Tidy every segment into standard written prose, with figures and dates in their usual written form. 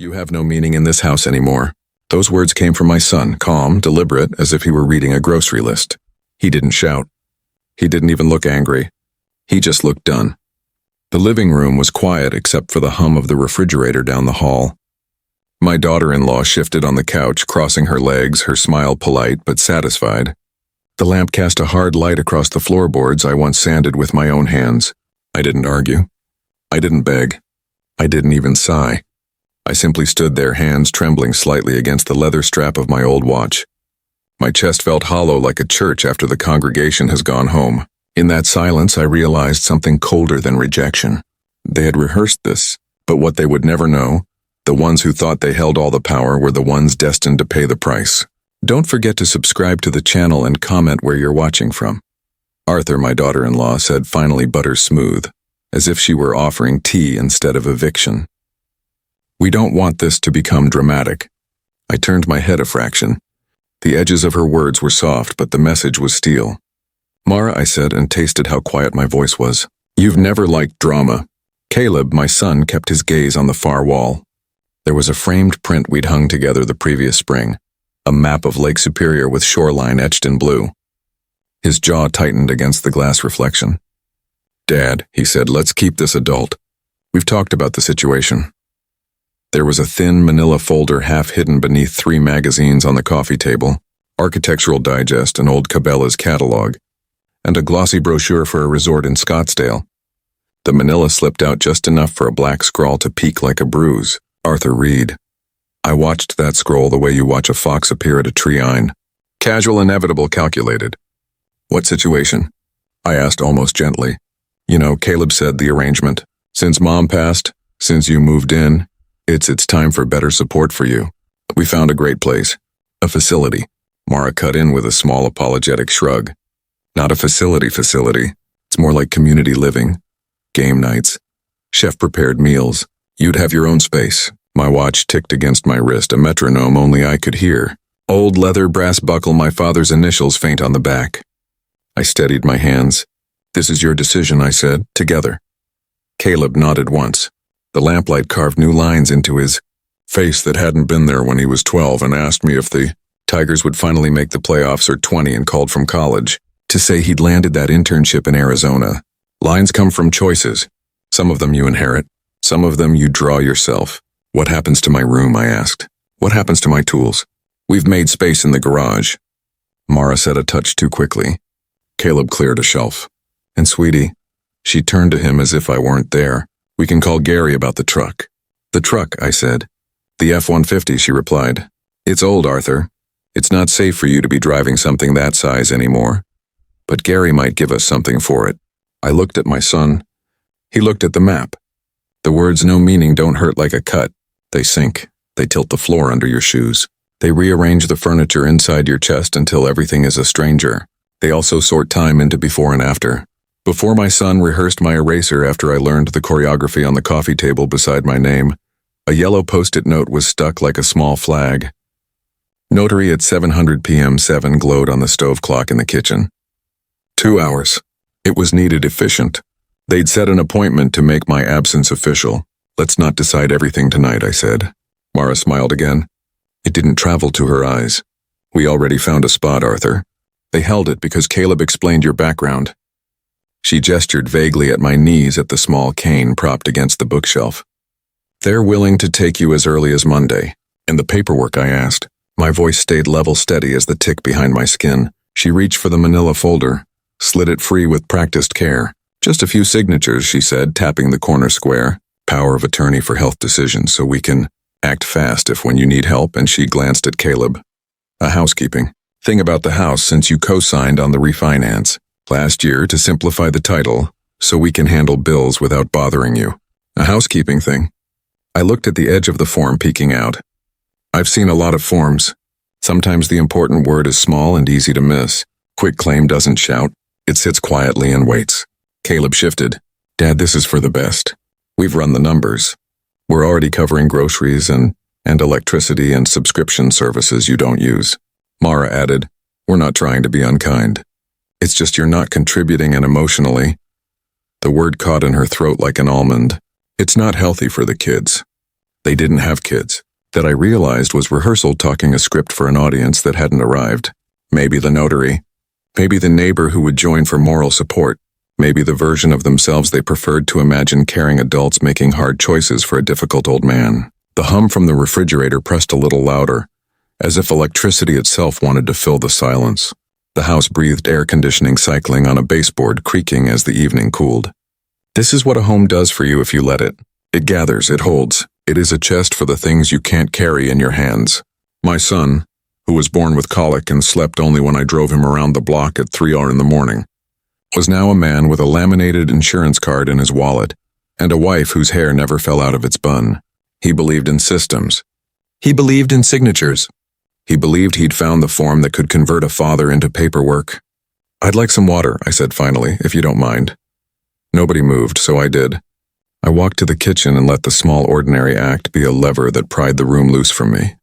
You have no meaning in this house anymore. Those words came from my son, calm, deliberate, as if he were reading a grocery list. He didn't shout. He didn't even look angry. He just looked done. The living room was quiet except for the hum of the refrigerator down the hall. My daughter-in-law shifted on the couch, crossing her legs, her smile polite but satisfied. The lamp cast a hard light across the floorboards I once sanded with my own hands. I didn't argue. I didn't beg. I didn't even sigh. I simply stood there, hands trembling slightly against the leather strap of my old watch. My chest felt hollow like a church after the congregation has gone home. In that silence, I realized something colder than rejection. They had rehearsed this, but what they would never know, the ones who thought they held all the power were the ones destined to pay the price. Don't forget to subscribe to the channel and comment where you're watching from. Arthur, my daughter-in-law, said finally butter smooth, as if she were offering tea instead of eviction. We don't want this to become dramatic. I turned my head a fraction. The edges of her words were soft, but the message was steel. Mara, I said, and tasted how quiet my voice was. You've never liked drama. Caleb, my son, kept his gaze on the far wall. There was a framed print we'd hung together the previous spring, a map of Lake Superior with shoreline etched in blue. His jaw tightened against the glass reflection. Dad, he said, let's keep this adult. We've talked about the situation. There was a thin manila folder half hidden beneath 3 magazines on the coffee table, Architectural Digest and old Cabela's catalog, and a glossy brochure for a resort in Scottsdale. The manila slipped out just enough for a black scrawl to peek like a bruise. Arthur Reed. I watched that scroll the way you watch a fox appear at a tree-ine. Casual, inevitable, calculated. What situation? I asked almost gently. You know, Caleb said the arrangement. Since Mom passed, since you moved in, it's time for better support for you. We found a great place. A facility. Mara cut in with a small apologetic shrug. Not a facility. It's more like community living. Game nights. Chef-prepared meals. You'd have your own space. My watch ticked against my wrist, a metronome only I could hear. Old leather brass buckle, my father's initials faint on the back. I steadied my hands. This is your decision, I said, together. Caleb nodded once. The lamplight carved new lines into his face that hadn't been there when he was 12 and asked me if the Tigers would finally make the playoffs or 20 and called from college to say he'd landed that internship in Arizona. Lines come from choices. Some of them you inherit. Some of them you draw yourself. What happens to my room, I asked. What happens to my tools? We've made space in the garage. Mara said a touch too quickly. Caleb cleared a shelf. And sweetie, she turned to him as if I weren't there. We can call Gary about the truck. The truck, I said. The F-150, she replied. It's old, Arthur. It's not safe for you to be driving something that size anymore. But Gary might give us something for it. I looked at my son. He looked at the map. The words no meaning don't hurt like a cut. They sink. They tilt the floor under your shoes. They rearrange the furniture inside your chest until everything is a stranger. They also sort time into before and after. Before my son rehearsed my eraser after I learned the choreography on the coffee table beside my name, a yellow post-it note was stuck like a small flag. Notary at 700 p.m. 7 glowed on the stove clock in the kitchen. 2 hours. It was needed efficient. They'd set an appointment to make my absence official. Let's not decide everything tonight, I said. Mara smiled again. It didn't travel to her eyes. We already found a spot, Arthur. They held it because Caleb explained your background. She gestured vaguely at my knees at the small cane propped against the bookshelf. They're willing to take you as early as Monday. And the paperwork, I asked. My voice stayed level steady as the tick behind my skin. She reached for the manila folder, slid it free with practiced care. Just a few signatures, she said, tapping the corner square. Power of attorney for health decisions so we can act fast if when you need help, and she glanced at Caleb. A housekeeping thing about the house since you co-signed on the refinance last year to simplify the title so we can handle bills without bothering you. A housekeeping thing. I looked at the edge of the form peeking out. I've seen a lot of forms. Sometimes the important word is small and easy to miss. Quitclaim doesn't shout. It sits quietly and waits. Caleb shifted. Dad, this is for the best. We've run the numbers. We're already covering groceries and electricity and subscription services you don't use. Mara added, we're not trying to be unkind. It's just you're not contributing, and emotionally. The word caught in her throat like an almond. It's not healthy for the kids. They didn't have kids. That I realized was rehearsal talking a script for an audience that hadn't arrived. Maybe the notary. Maybe the neighbor who would join for moral support. Maybe the version of themselves they preferred to imagine caring adults making hard choices for a difficult old man. The hum from the refrigerator pressed a little louder, as if electricity itself wanted to fill the silence. The house breathed air conditioning cycling on a baseboard, creaking as the evening cooled. This is what a home does for you if you let it. It gathers, it holds. It is a chest for the things you can't carry in your hands. My son, who was born with colic and slept only when I drove him around the block at 3 in the morning, was now a man with a laminated insurance card in his wallet and a wife whose hair never fell out of its bun. He believed in systems. He believed in signatures. He believed he'd found the form that could convert a father into paperwork. "I'd like some water," I said finally, "if you don't mind." Nobody moved, so I did. I walked to the kitchen and let the small ordinary act be a lever that pried the room loose from me.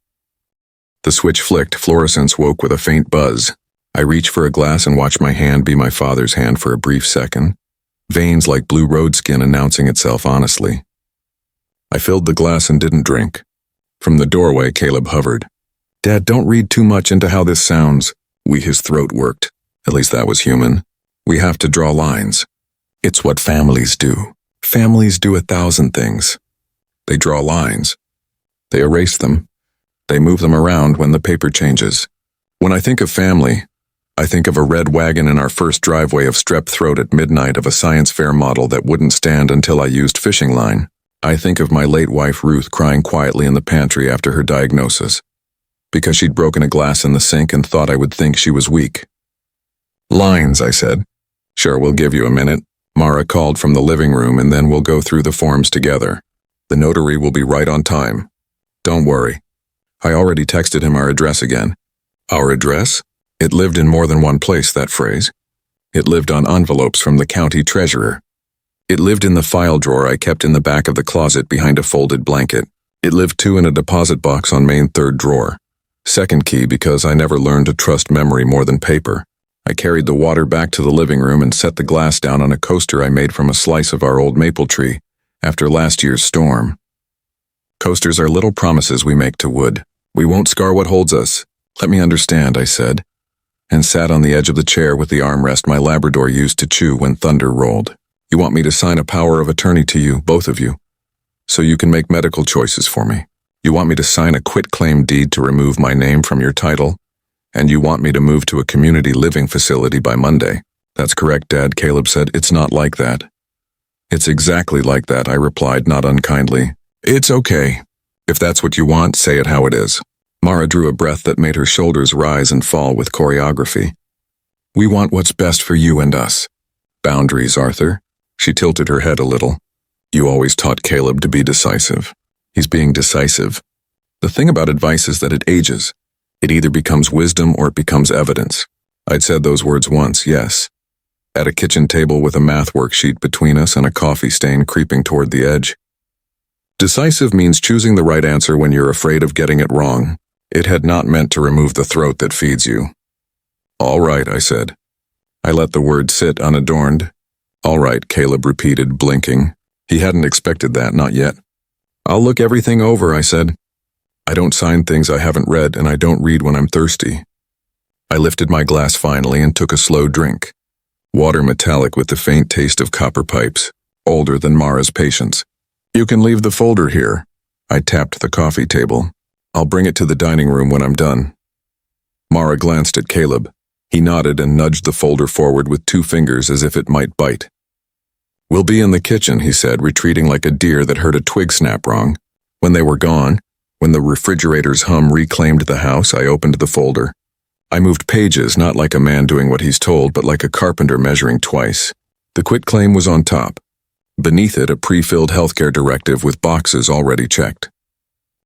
The switch flicked, fluorescence woke with a faint buzz. I reached for a glass and watched my hand be my father's hand for a brief second, veins like blue road skin announcing itself honestly. I filled the glass and didn't drink. From the doorway, Caleb hovered. "Dad, don't read too much into how this sounds." His throat worked. At least that was human. "We have to draw lines. It's what families do. Families do 1,000 things. They draw lines. They erase them. They move them around when the paper changes. When I think of family, I think of a red wagon in our first driveway of strep throat at midnight of a science fair model that wouldn't stand until I used fishing line. I think of my late wife Ruth crying quietly in the pantry after her diagnosis, because she'd broken a glass in the sink and thought I would think she was weak. "Lines," I said. "Sure, we'll give you a minute." Mara called from the living room, and then we'll go through the forms together. The notary will be right on time. Don't worry. I already texted him our address again. Our address? It lived in more than one place, that phrase. It lived on envelopes from the county treasurer. It lived in the file drawer I kept in the back of the closet behind a folded blanket. It lived too in a deposit box on main third drawer. Second key because I never learned to trust memory more than paper. I carried the water back to the living room and set the glass down on a coaster I made from a slice of our old maple tree after last year's storm. Coasters are little promises we make to wood. "We won't scar what holds us. Let me understand," I said, and sat on the edge of the chair with the armrest my Labrador used to chew when thunder rolled. "You want me to sign a power of attorney to you, both of you, so you can make medical choices for me. You want me to sign a quitclaim deed to remove my name from your title, and you want me to move to a community living facility by Monday." "That's correct, Dad," Caleb said. "It's not like that." "It's exactly like that," I replied, not unkindly. "It's okay. If that's what you want, say it how it is." Mara drew a breath that made her shoulders rise and fall with choreography. "We want what's best for you and us." "Boundaries, Arthur." She tilted her head a little. "You always taught Caleb to be decisive. He's being decisive. The thing about advice is that it ages. It either becomes wisdom or it becomes evidence." I'd said those words once, yes. At a kitchen table with a math worksheet between us and a coffee stain creeping toward the edge. Decisive means choosing the right answer when you're afraid of getting it wrong. It had not meant to remove the throat that feeds you. "All right," I said. I let the word sit unadorned. "All right," Caleb repeated, blinking. He hadn't expected that, not yet. "I'll look everything over," I said. I don't sign things I haven't read, and I don't read when I'm thirsty. I lifted my glass finally and took a slow drink. Water metallic with the faint taste of copper pipes, older than Mara's patience. "You can leave the folder here." I tapped the coffee table. "I'll bring it to the dining room when I'm done." Mara glanced at Caleb. He nodded and nudged the folder forward with 2 fingers as if it might bite. "We'll be in the kitchen," he said, retreating like a deer that heard a twig snap wrong. When they were gone, when the refrigerator's hum reclaimed the house, I opened the folder. I moved pages, not like a man doing what he's told, but like a carpenter measuring twice. The quitclaim was on top. Beneath it, a pre-filled healthcare directive with boxes already checked.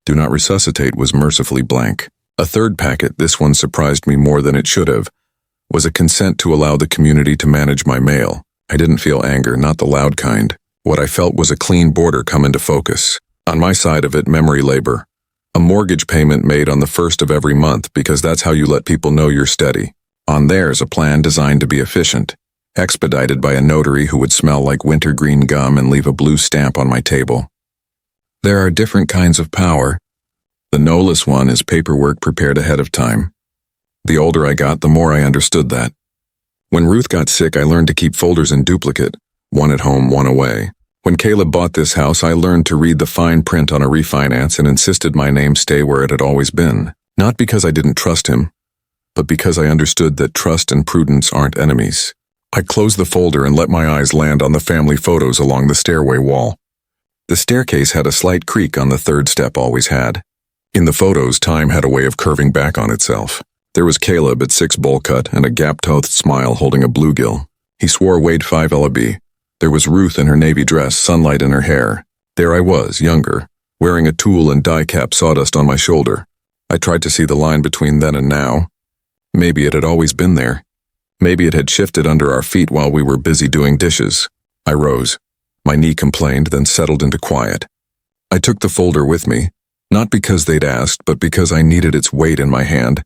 Do not resuscitate was mercifully blank. A third packet, this one surprised me more than it should have, was a consent to allow the community to manage my mail. I didn't feel anger, not the loud kind. What I felt was a clean border come into focus. On my side of it, memory labor. A mortgage payment made on the 1st of every month because that's how you let people know you're steady. On theirs, a plan designed to be efficient, expedited by a notary who would smell like wintergreen gum and leave a blue stamp on my table. There are different kinds of power. The no-less one is paperwork prepared ahead of time. The older I got, the more I understood that. When Ruth got sick, I learned to keep folders in duplicate, one at home, one away. When Caleb bought this house, I learned to read the fine print on a refinance and insisted my name stay where it had always been. Not because I didn't trust him, but because I understood that trust and prudence aren't enemies. I closed the folder and let my eyes land on the family photos along the stairway wall. The staircase had a slight creak on the third step always had. In the photos, time had a way of curving back on itself. There was Caleb at 6 bowl cut and a gap-toothed smile holding a bluegill. He swore weighed 5 LB. There was Ruth in her navy dress, sunlight in her hair. There I was, younger, wearing a tulle and die-cap sawdust on my shoulder. I tried to see the line between then and now. Maybe it had always been there. Maybe it had shifted under our feet while we were busy doing dishes. I rose. My knee complained, then settled into quiet. I took the folder with me, not because they'd asked, but because I needed its weight in my hand.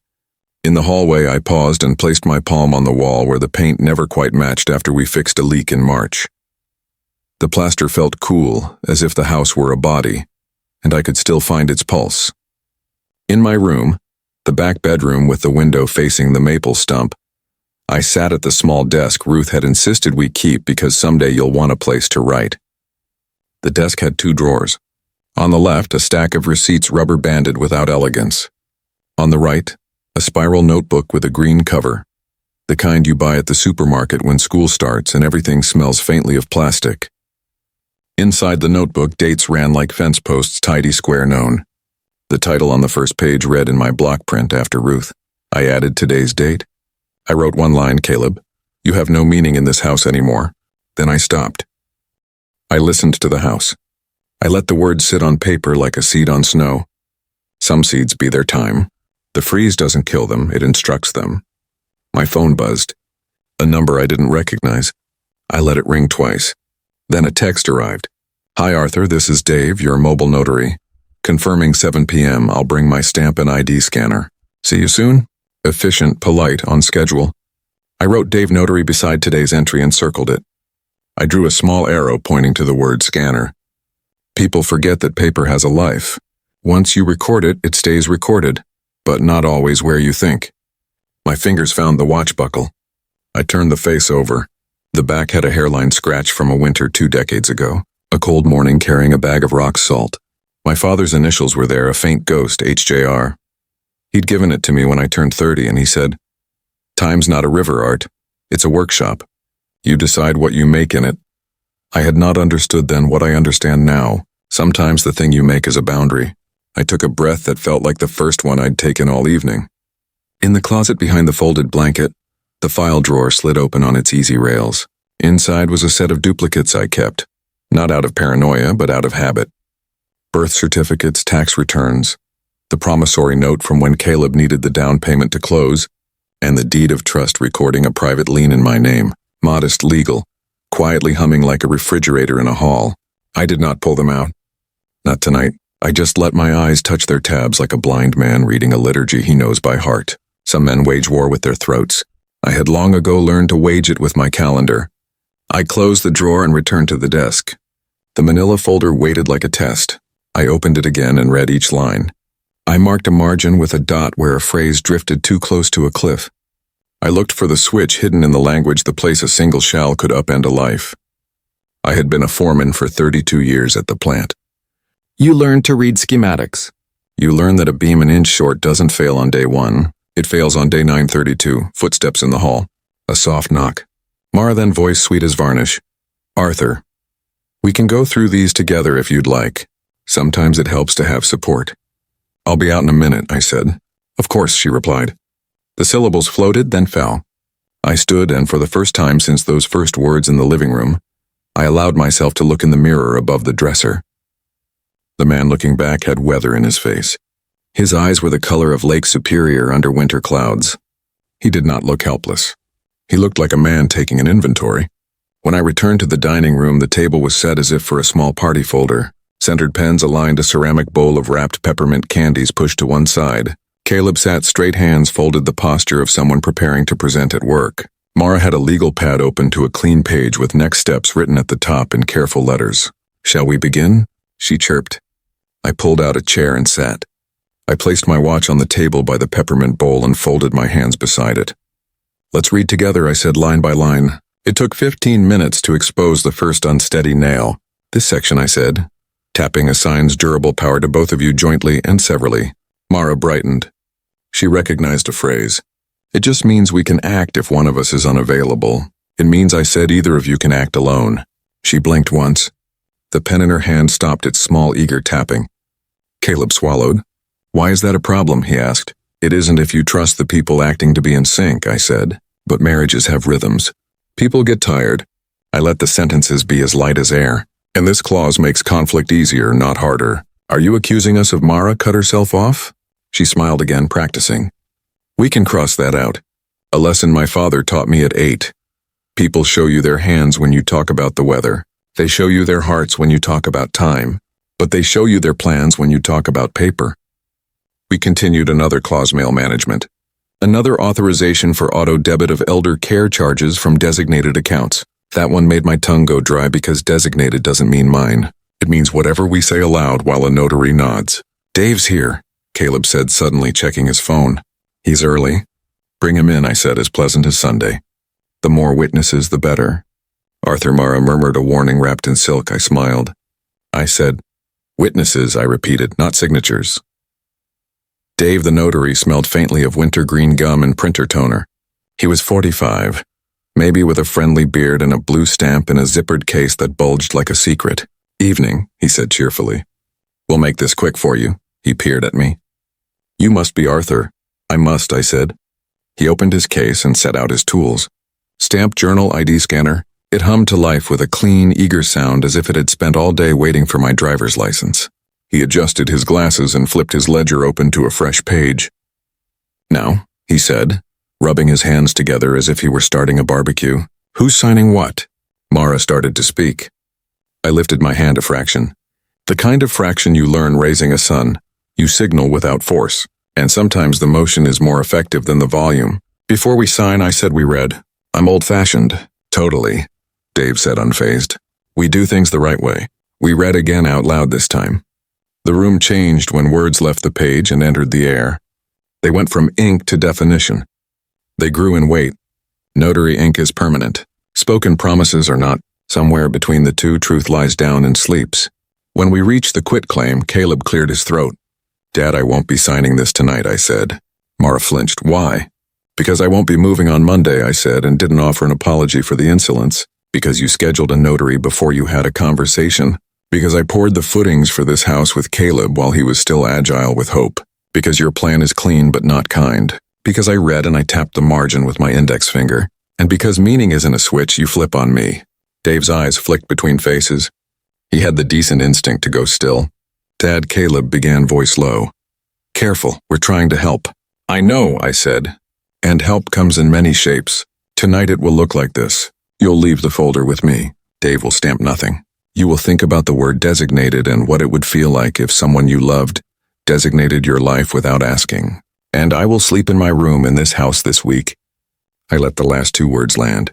In the hallway, I paused and placed my palm on the wall where the paint never quite matched after we fixed a leak in March. The plaster felt cool, as if the house were a body, and I could still find its pulse. In my room, the back bedroom with the window facing the maple stump, I sat at the small desk Ruth had insisted we keep because someday you'll want a place to write. The desk had 2 drawers. On the left, a stack of receipts rubber-banded without elegance. On the right, a spiral notebook with a green cover, the kind you buy at the supermarket when school starts and everything smells faintly of plastic. Inside the notebook, dates ran like fence posts, tidy square known. The title on the first page read in my block print after Ruth. I added today's date. I wrote one line, Caleb, you have no meaning in this house anymore. Then I stopped. I listened to the house. I let the words sit on paper like a seed on snow. Some seeds be their time. The freeze doesn't kill them, it instructs them. My phone buzzed. A number I didn't recognize. I let it ring twice. Then a text arrived. Hi Arthur, this is Dave, your mobile notary. Confirming 7 p.m., I'll bring my stamp and ID scanner. See you soon? Efficient, polite, on schedule. I wrote Dave Notary beside today's entry and circled it. I drew a small arrow pointing to the word scanner. People forget that paper has a life. Once you record it, it stays recorded, but not always where you think. My fingers found the watch buckle. I turned the face over. The back had a hairline scratch from a winter 2 decades ago, a cold morning carrying a bag of rock salt. My father's initials were there, a faint ghost, HJR. He'd given it to me when I turned 30, and he said, Time's not a river, Art. It's a workshop. You decide what you make in it. I had not understood then what I understand now. Sometimes the thing you make is a boundary. I took a breath that felt like the first one I'd taken all evening. In the closet behind the folded blanket, the file drawer slid open on its easy rails. Inside was a set of duplicates I kept, not out of paranoia, but out of habit. Birth certificates, tax returns, the promissory note from when Caleb needed the down payment to close, and the deed of trust recording a private lien in my name, modest, legal, quietly humming like a refrigerator in a hall. I did not pull them out. Not tonight. I just let my eyes touch their tabs like a blind man reading a liturgy he knows by heart. Some men wage war with their throats. I had long ago learned to wage it with my calendar. I closed the drawer and returned to the desk. The manila folder waited like a test. I opened it again and read each line. I marked a margin with a dot where a phrase drifted too close to a cliff. I looked for the switch hidden in the language, the place a single shell could upend a life. I had been a foreman for 32 years at the plant. You learn to read schematics. You learn that a beam an inch short doesn't fail on day 1. It fails on day 932, footsteps in the hall. A soft knock. Mara then voice sweet as varnish. Arthur. We can go through these together if you'd like. Sometimes it helps to have support. I'll be out in a minute, I said. Of course, she replied. The syllables floated, then fell. I stood, and for the first time since those first words in the living room, I allowed myself to look in the mirror above the dresser. The man looking back had weather in his face. His eyes were the color of Lake Superior under winter clouds. He did not look helpless. He looked like a man taking an inventory. When I returned to the dining room, the table was set as if for a small party folder. Centered pens aligned a ceramic bowl of wrapped peppermint candies pushed to one side. Caleb sat straight, hands folded, the posture of someone preparing to present at work. Mara had a legal pad open to a clean page with next steps written at the top in careful letters. Shall we begin? She chirped. I pulled out a chair and sat. I placed my watch on the table by the peppermint bowl and folded my hands beside it. "Let's read together," I said line by line. It took 15 minutes to expose the first unsteady nail. "This section," I said, tapping assigns durable power to both of you jointly and severally. Mara brightened. She recognized a phrase. "It just means we can act if one of us is unavailable. It means," I said, "either of you can act alone." She blinked once. The pen in her hand stopped its small, eager tapping. Caleb swallowed. "Why is that a problem?" he asked. "It isn't if you trust the people acting to be in sync," I said. "But marriages have rhythms. People get tired." I let the sentences be as light as air. "And this clause makes conflict easier, not harder. Are you accusing us of Mara cut herself off?" She smiled again, practicing. "We can cross that out. A lesson my father taught me at 8. People show you their hands when you talk about the weather. They show you their hearts when you talk about time. But they show you their plans when you talk about paper." We continued another clause: mail management. Another authorization for auto-debit of elder care charges from designated accounts. That one made my tongue go dry because designated doesn't mean mine. It means whatever we say aloud while a notary nods. "Dave's here," Caleb said, suddenly checking his phone. "He's early." "Bring him in," I said, as pleasant as Sunday. "The more witnesses, the better." Arthur Mara murmured a warning wrapped in silk. I smiled. I said, "Witnesses," I repeated, "not signatures." Dave the notary smelled faintly of wintergreen gum and printer toner. He was 45, maybe with a friendly beard and a blue stamp in a zippered case that bulged like a secret. "Evening," he said cheerfully. "We'll make this quick for you." He peered at me. "You must be Arthur." "I must," I said. He opened his case and set out his tools. Stamp journal ID scanner. It hummed to life with a clean, eager sound as if it had spent all day waiting for my driver's license. He adjusted his glasses and flipped his ledger open to a fresh page. "Now," he said, rubbing his hands together as if he were starting a barbecue. "Who's signing what?" Mara started to speak. I lifted my hand a fraction. The kind of fraction you learn raising a son. You signal without force, and sometimes the motion is more effective than the volume. "Before we sign," I said, "we read." "I'm old-fashioned." "Totally," Dave said, unfazed. "We do things the right way." We read again out loud this time. The room changed when words left the page and entered the air. They went from ink to definition. They grew in weight. Notary ink is permanent. Spoken promises are not. Somewhere between the two, truth lies down and sleeps. When we reached the quitclaim, Caleb cleared his throat. "Dad, I won't be signing this tonight," I said. Mara flinched. "Why?" "Because I won't be moving on Monday," I said, and didn't offer an apology for the insolence. "Because you scheduled a notary before you had a conversation. Because I poured the footings for this house with Caleb while he was still agile with hope. Because your plan is clean but not kind. Because I read and I tapped the margin with my index finger. And because meaning isn't a switch you flip on me." Dave's eyes flicked between faces. He had the decent instinct to go still. "Dad," Caleb began, voice low. "Careful, we're trying to help." "I know," I said. "And help comes in many shapes. Tonight it will look like this. You'll leave the folder with me." Dave will stamp nothing. "You will think about the word designated and what it would feel like if someone you loved designated your life without asking. And I will sleep in my room in this house this week." I let the last 2 words land.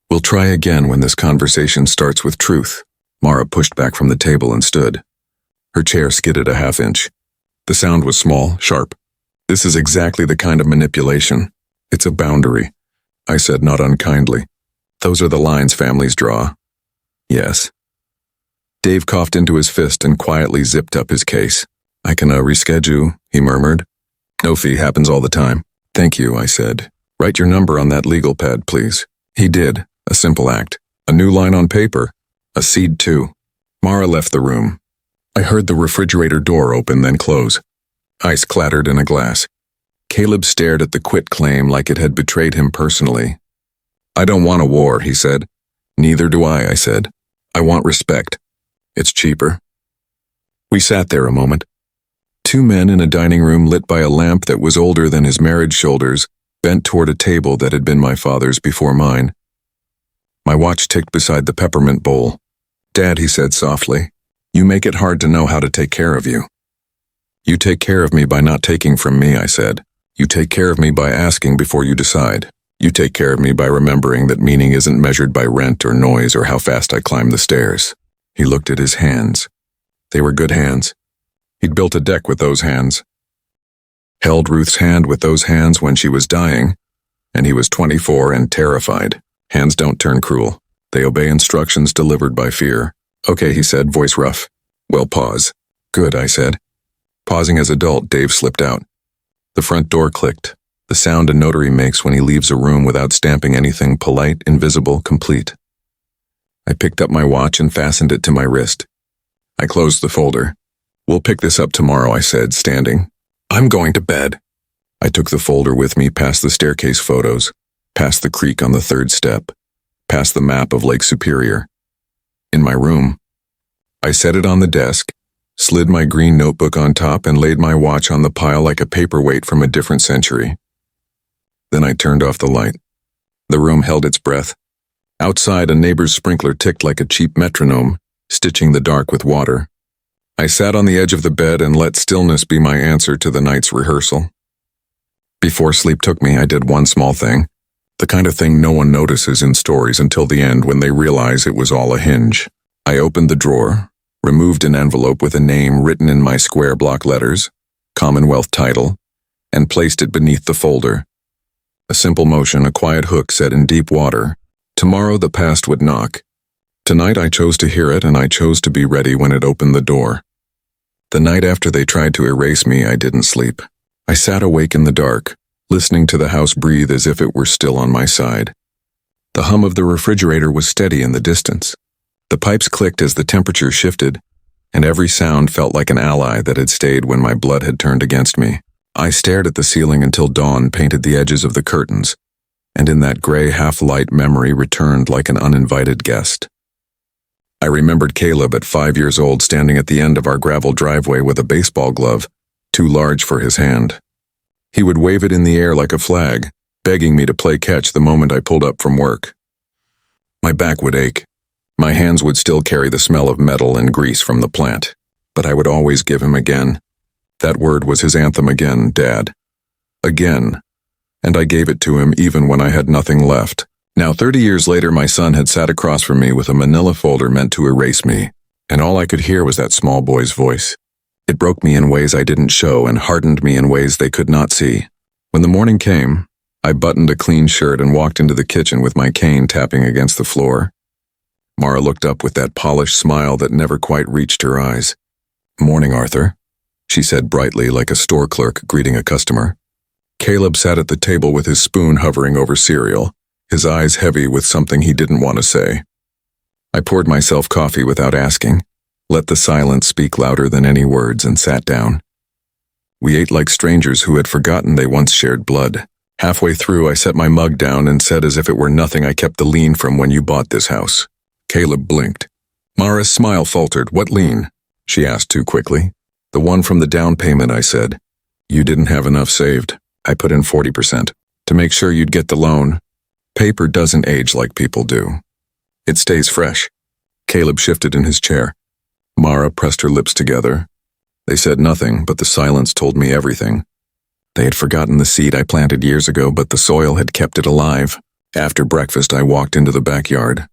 "We'll try again when this conversation starts with truth." Mara pushed back from the table and stood. Her chair skidded a half-inch. The sound was small, sharp. "This is exactly the kind of manipulation. It's a boundary," I said, not unkindly. "Those are the lines families draw." "Yes." Dave coughed into his fist and quietly zipped up his case. "I can reschedule," he murmured. "No fee, happens all the time." "Thank you," I said. "Write your number on that legal pad, please." He did, a simple act. A new line on paper. A seed too. Mara left the room. I heard the refrigerator door open, then close. Ice clattered in a glass. Caleb stared at the quitclaim like it had betrayed him personally. "I don't want a war," he said. "Neither do I said. "I want respect. It's cheaper." We sat there a moment. 2 men in a dining room lit by a lamp that was older than his marriage shoulders, bent toward a table that had been my father's before mine. My watch ticked beside the peppermint bowl. "Dad," he said softly, "you make it hard to know how to take care of you." "You take care of me by not taking from me," I said. "You take care of me by asking before you decide. You take care of me by remembering that meaning isn't measured by rent or noise or how fast I climb the stairs." He looked at his hands. They were good hands. He'd built a deck with those hands. Held Ruth's hand with those hands when she was dying, and he was 24 and terrified. Hands don't turn cruel. They obey instructions delivered by fear. Okay, he said, voice rough. Well, pause. Good, I said. Pausing as adult, Dave slipped out. The front door clicked, the sound a notary makes when he leaves a room without stamping anything polite, invisible, complete. I picked up my watch and fastened it to my wrist. I closed the folder. We'll pick this up tomorrow, I said, standing. I'm going to bed. I took the folder with me past the staircase photos, past the creek on the third step, past the map of Lake Superior. In my room, I set it on the desk, slid my green notebook on top and laid my watch on the pile like a paperweight from a different century. Then I turned off the light. The room held its breath. Outside, a neighbor's sprinkler ticked like a cheap metronome, stitching the dark with water. I sat on the edge of the bed and let stillness be my answer to the night's rehearsal. Before sleep took me, I did one small thing, the kind of thing no one notices in stories until the end when they realize it was all a hinge. I opened the drawer, removed an envelope with a name written in my square block letters, Commonwealth title, and placed it beneath the folder. A simple motion, a quiet hook set in deep water. Tomorrow the past would knock. Tonight I chose to hear it, and I chose to be ready when it opened the door. The night after they tried to erase me, I didn't sleep. I sat awake in the dark, listening to the house breathe as if it were still on my side. The hum of the refrigerator was steady in the distance. The pipes clicked as the temperature shifted, and every sound felt like an ally that had stayed when my blood had turned against me. I stared at the ceiling until dawn painted the edges of the curtains, and in that gray half-light memory returned like an uninvited guest. I remembered Caleb at 5 years old standing at the end of our gravel driveway with a baseball glove, too large for his hand. He would wave it in the air like a flag, begging me to play catch the moment I pulled up from work. My back would ache. My hands would still carry the smell of metal and grease from the plant, but I would always give him again. That word was his anthem again, Dad. Again. And I gave it to him even when I had nothing left. Now 30 years later, my son had sat across from me with a manila folder meant to erase me, and all I could hear was that small boy's voice. It broke me in ways I didn't show and hardened me in ways they could not see. When the morning came, I buttoned a clean shirt and walked into the kitchen with my cane tapping against the floor. Mara looked up with that polished smile that never quite reached her eyes. "Morning, Arthur," she said brightly like a store clerk greeting a customer. Caleb sat at the table with his spoon hovering over cereal, his eyes heavy with something he didn't want to say. I poured myself coffee without asking, let the silence speak louder than any words, and sat down. We ate like strangers who had forgotten they once shared blood. Halfway through, I set my mug down and said as if it were nothing, "I kept the lien from when you bought this house." Caleb blinked. Mara's smile faltered. "What lien?" she asked too quickly. "The one from the down payment," I said. "You didn't have enough saved. I put in 40% to make sure you'd get the loan. Paper doesn't age like people do. It stays fresh." Caleb shifted in his chair. Mara pressed her lips together. They said nothing, but the silence told me everything. They had forgotten the seed I planted years ago, but the soil had kept it alive. After breakfast, I walked into the backyard.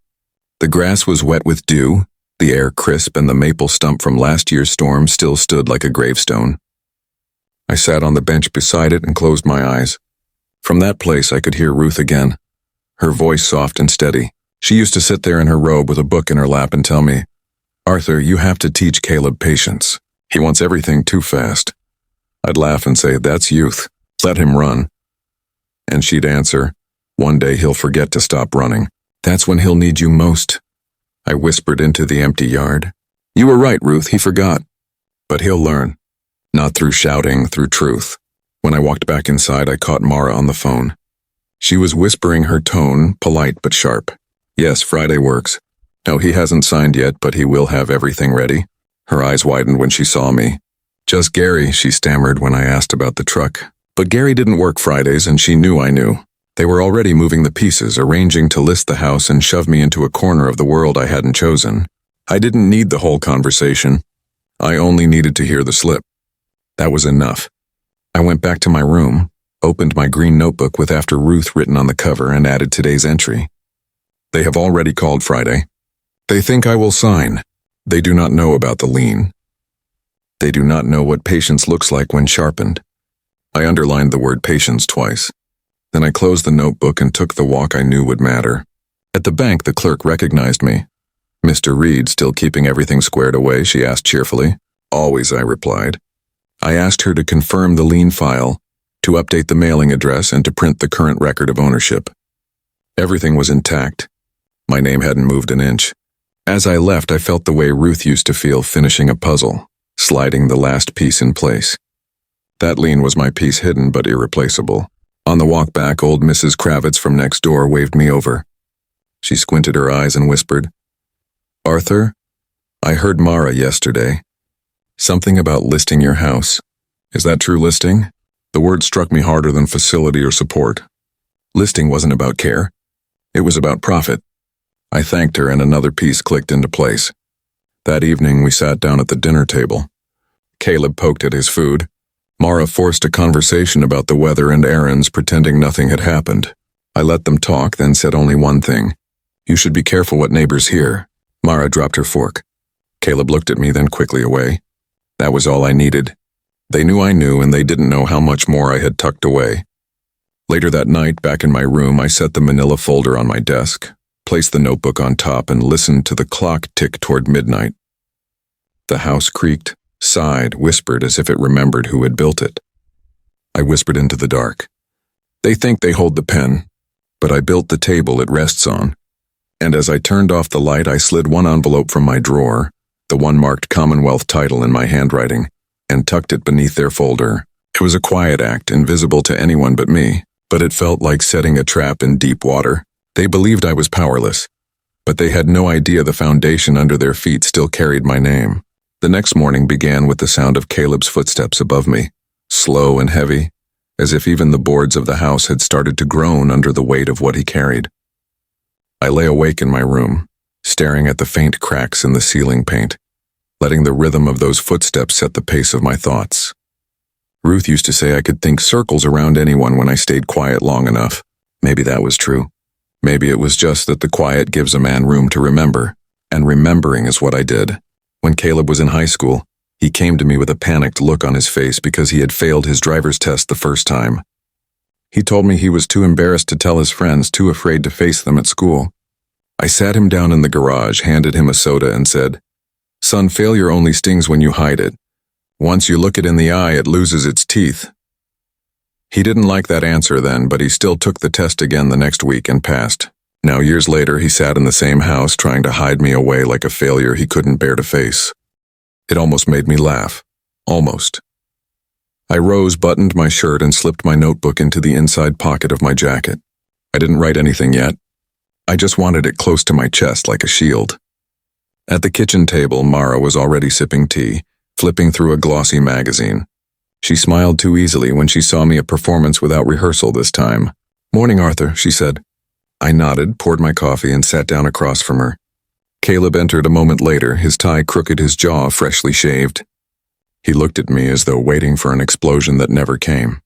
The grass was wet with dew, the air crisp, and the maple stump from last year's storm still stood like a gravestone. I sat on the bench beside it and closed my eyes. From that place, I could hear Ruth again, her voice soft and steady. She used to sit there in her robe with a book in her lap and tell me, "Arthur, you have to teach Caleb patience. He wants everything too fast." I'd laugh and say, "That's youth. Let him run." And she'd answer, "One day he'll forget to stop running. That's when he'll need you most." I whispered into the empty yard. "You were right, Ruth, he forgot. But he'll learn. Not through shouting, through truth." When I walked back inside, I caught Mara on the phone. She was whispering, her tone polite but sharp. "Yes, Friday works. No, he hasn't signed yet, but he will have everything ready." Her eyes widened when she saw me. "Just Gary," she stammered when I asked about the truck. But Gary didn't work Fridays, and she knew I knew. They were already moving the pieces, arranging to list the house and shove me into a corner of the world I hadn't chosen. I didn't need the whole conversation. I only needed to hear the slip. That was enough. I went back to my room, opened my green notebook with "After Ruth" written on the cover, and added today's entry. "They have already called Friday. They think I will sign. They do not know about the lien." They do not know what patience looks like when sharpened. I underlined the word patience twice. Then I closed the notebook and took the walk I knew would matter. At the bank, the clerk recognized me. "Mr. Reed, still keeping everything squared away?" she asked cheerfully. "Always," I replied. I asked her to confirm the lien file, to update the mailing address, and to print the current record of ownership. Everything was intact. My name hadn't moved an inch. As I left, I felt the way Ruth used to feel finishing a puzzle, sliding the last piece in place. That lien was my piece, hidden but irreplaceable. On the walk back, old Mrs. Kravitz from next door waved me over. She squinted her eyes and whispered, "Arthur, I heard Mara yesterday. Something about listing your house. Is that true, listing?" The word struck me harder than facility or support. Listing wasn't about care. It was about profit. I thanked her and another piece clicked into place. That evening we sat down at the dinner table. Caleb poked at his food. Mara forced a conversation about the weather and errands, pretending nothing had happened. I let them talk, then said only one thing. "You should be careful what neighbors hear." Mara dropped her fork. Caleb looked at me, then quickly away. That was all I needed. They knew I knew, and they didn't know how much more I had tucked away. Later that night, back in my room, I set the manila folder on my desk, placed the notebook on top, and listened to the clock tick toward midnight. The house creaked, sighed, whispered as if it remembered who had built it. I whispered into the dark. "They think they hold the pen, but I built the table it rests on." And as I turned off the light, I slid one envelope from my drawer, the one marked Commonwealth title in my handwriting, and tucked it beneath their folder. It was a quiet act, invisible to anyone but me, but it felt like setting a trap in deep water. They believed I was powerless, but they had no idea the foundation under their feet still carried my name. The next morning began with the sound of Caleb's footsteps above me, slow and heavy, as if even the boards of the house had started to groan under the weight of what he carried. I lay awake in my room, staring at the faint cracks in the ceiling paint, letting the rhythm of those footsteps set the pace of my thoughts. Ruth used to say I could think circles around anyone when I stayed quiet long enough. Maybe that was true. Maybe it was just that the quiet gives a man room to remember, and remembering is what I did. When Caleb was in high school, he came to me with a panicked look on his face because he had failed his driver's test the first time. He told me he was too embarrassed to tell his friends, too afraid to face them at school. I sat him down in the garage, handed him a soda, and said, "Son, failure only stings when you hide it. Once you look it in the eye, it loses its teeth." He didn't like that answer then, but he still took the test again the next week and passed. Now, years later, he sat in the same house trying to hide me away like a failure he couldn't bear to face. It almost made me laugh. Almost. I rose, buttoned my shirt, and slipped my notebook into the inside pocket of my jacket. I didn't write anything yet. I just wanted it close to my chest like a shield. At the kitchen table, Mara was already sipping tea, flipping through a glossy magazine. She smiled too easily when she saw me at performance without rehearsal this time. "Morning, Arthur," she said. I nodded, poured my coffee, and sat down across from her. Caleb entered a moment later, his tie crooked, his jaw freshly shaved. He looked at me as though waiting for an explosion that never came.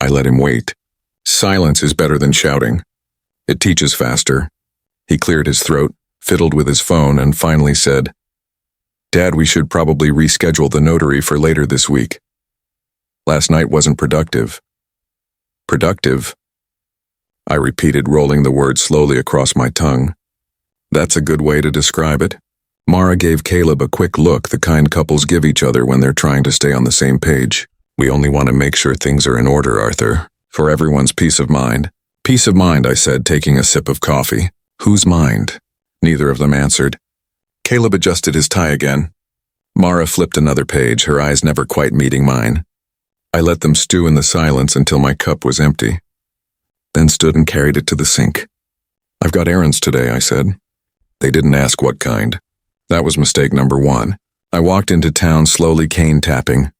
I let him wait. Silence is better than shouting. It teaches faster. He cleared his throat, fiddled with his phone, and finally said, "Dad, we should probably reschedule the notary for later this week. Last night wasn't productive." "Productive?" I repeated, rolling the word slowly across my tongue. "That's a good way to describe it." Mara gave Caleb a quick look, the kind couples give each other when they're trying to stay on the same page. "We only want to make sure things are in order, Arthur, for everyone's peace of mind." "Peace of mind," I said, taking a sip of coffee. "Whose mind?" Neither of them answered. Caleb adjusted his tie again. Mara flipped another page, her eyes never quite meeting mine. I let them stew in the silence until my cup was empty, then stood and carried it to the sink. "I've got errands today," I said. They didn't ask what kind. That was mistake number one. I walked into town slowly, cane tapping.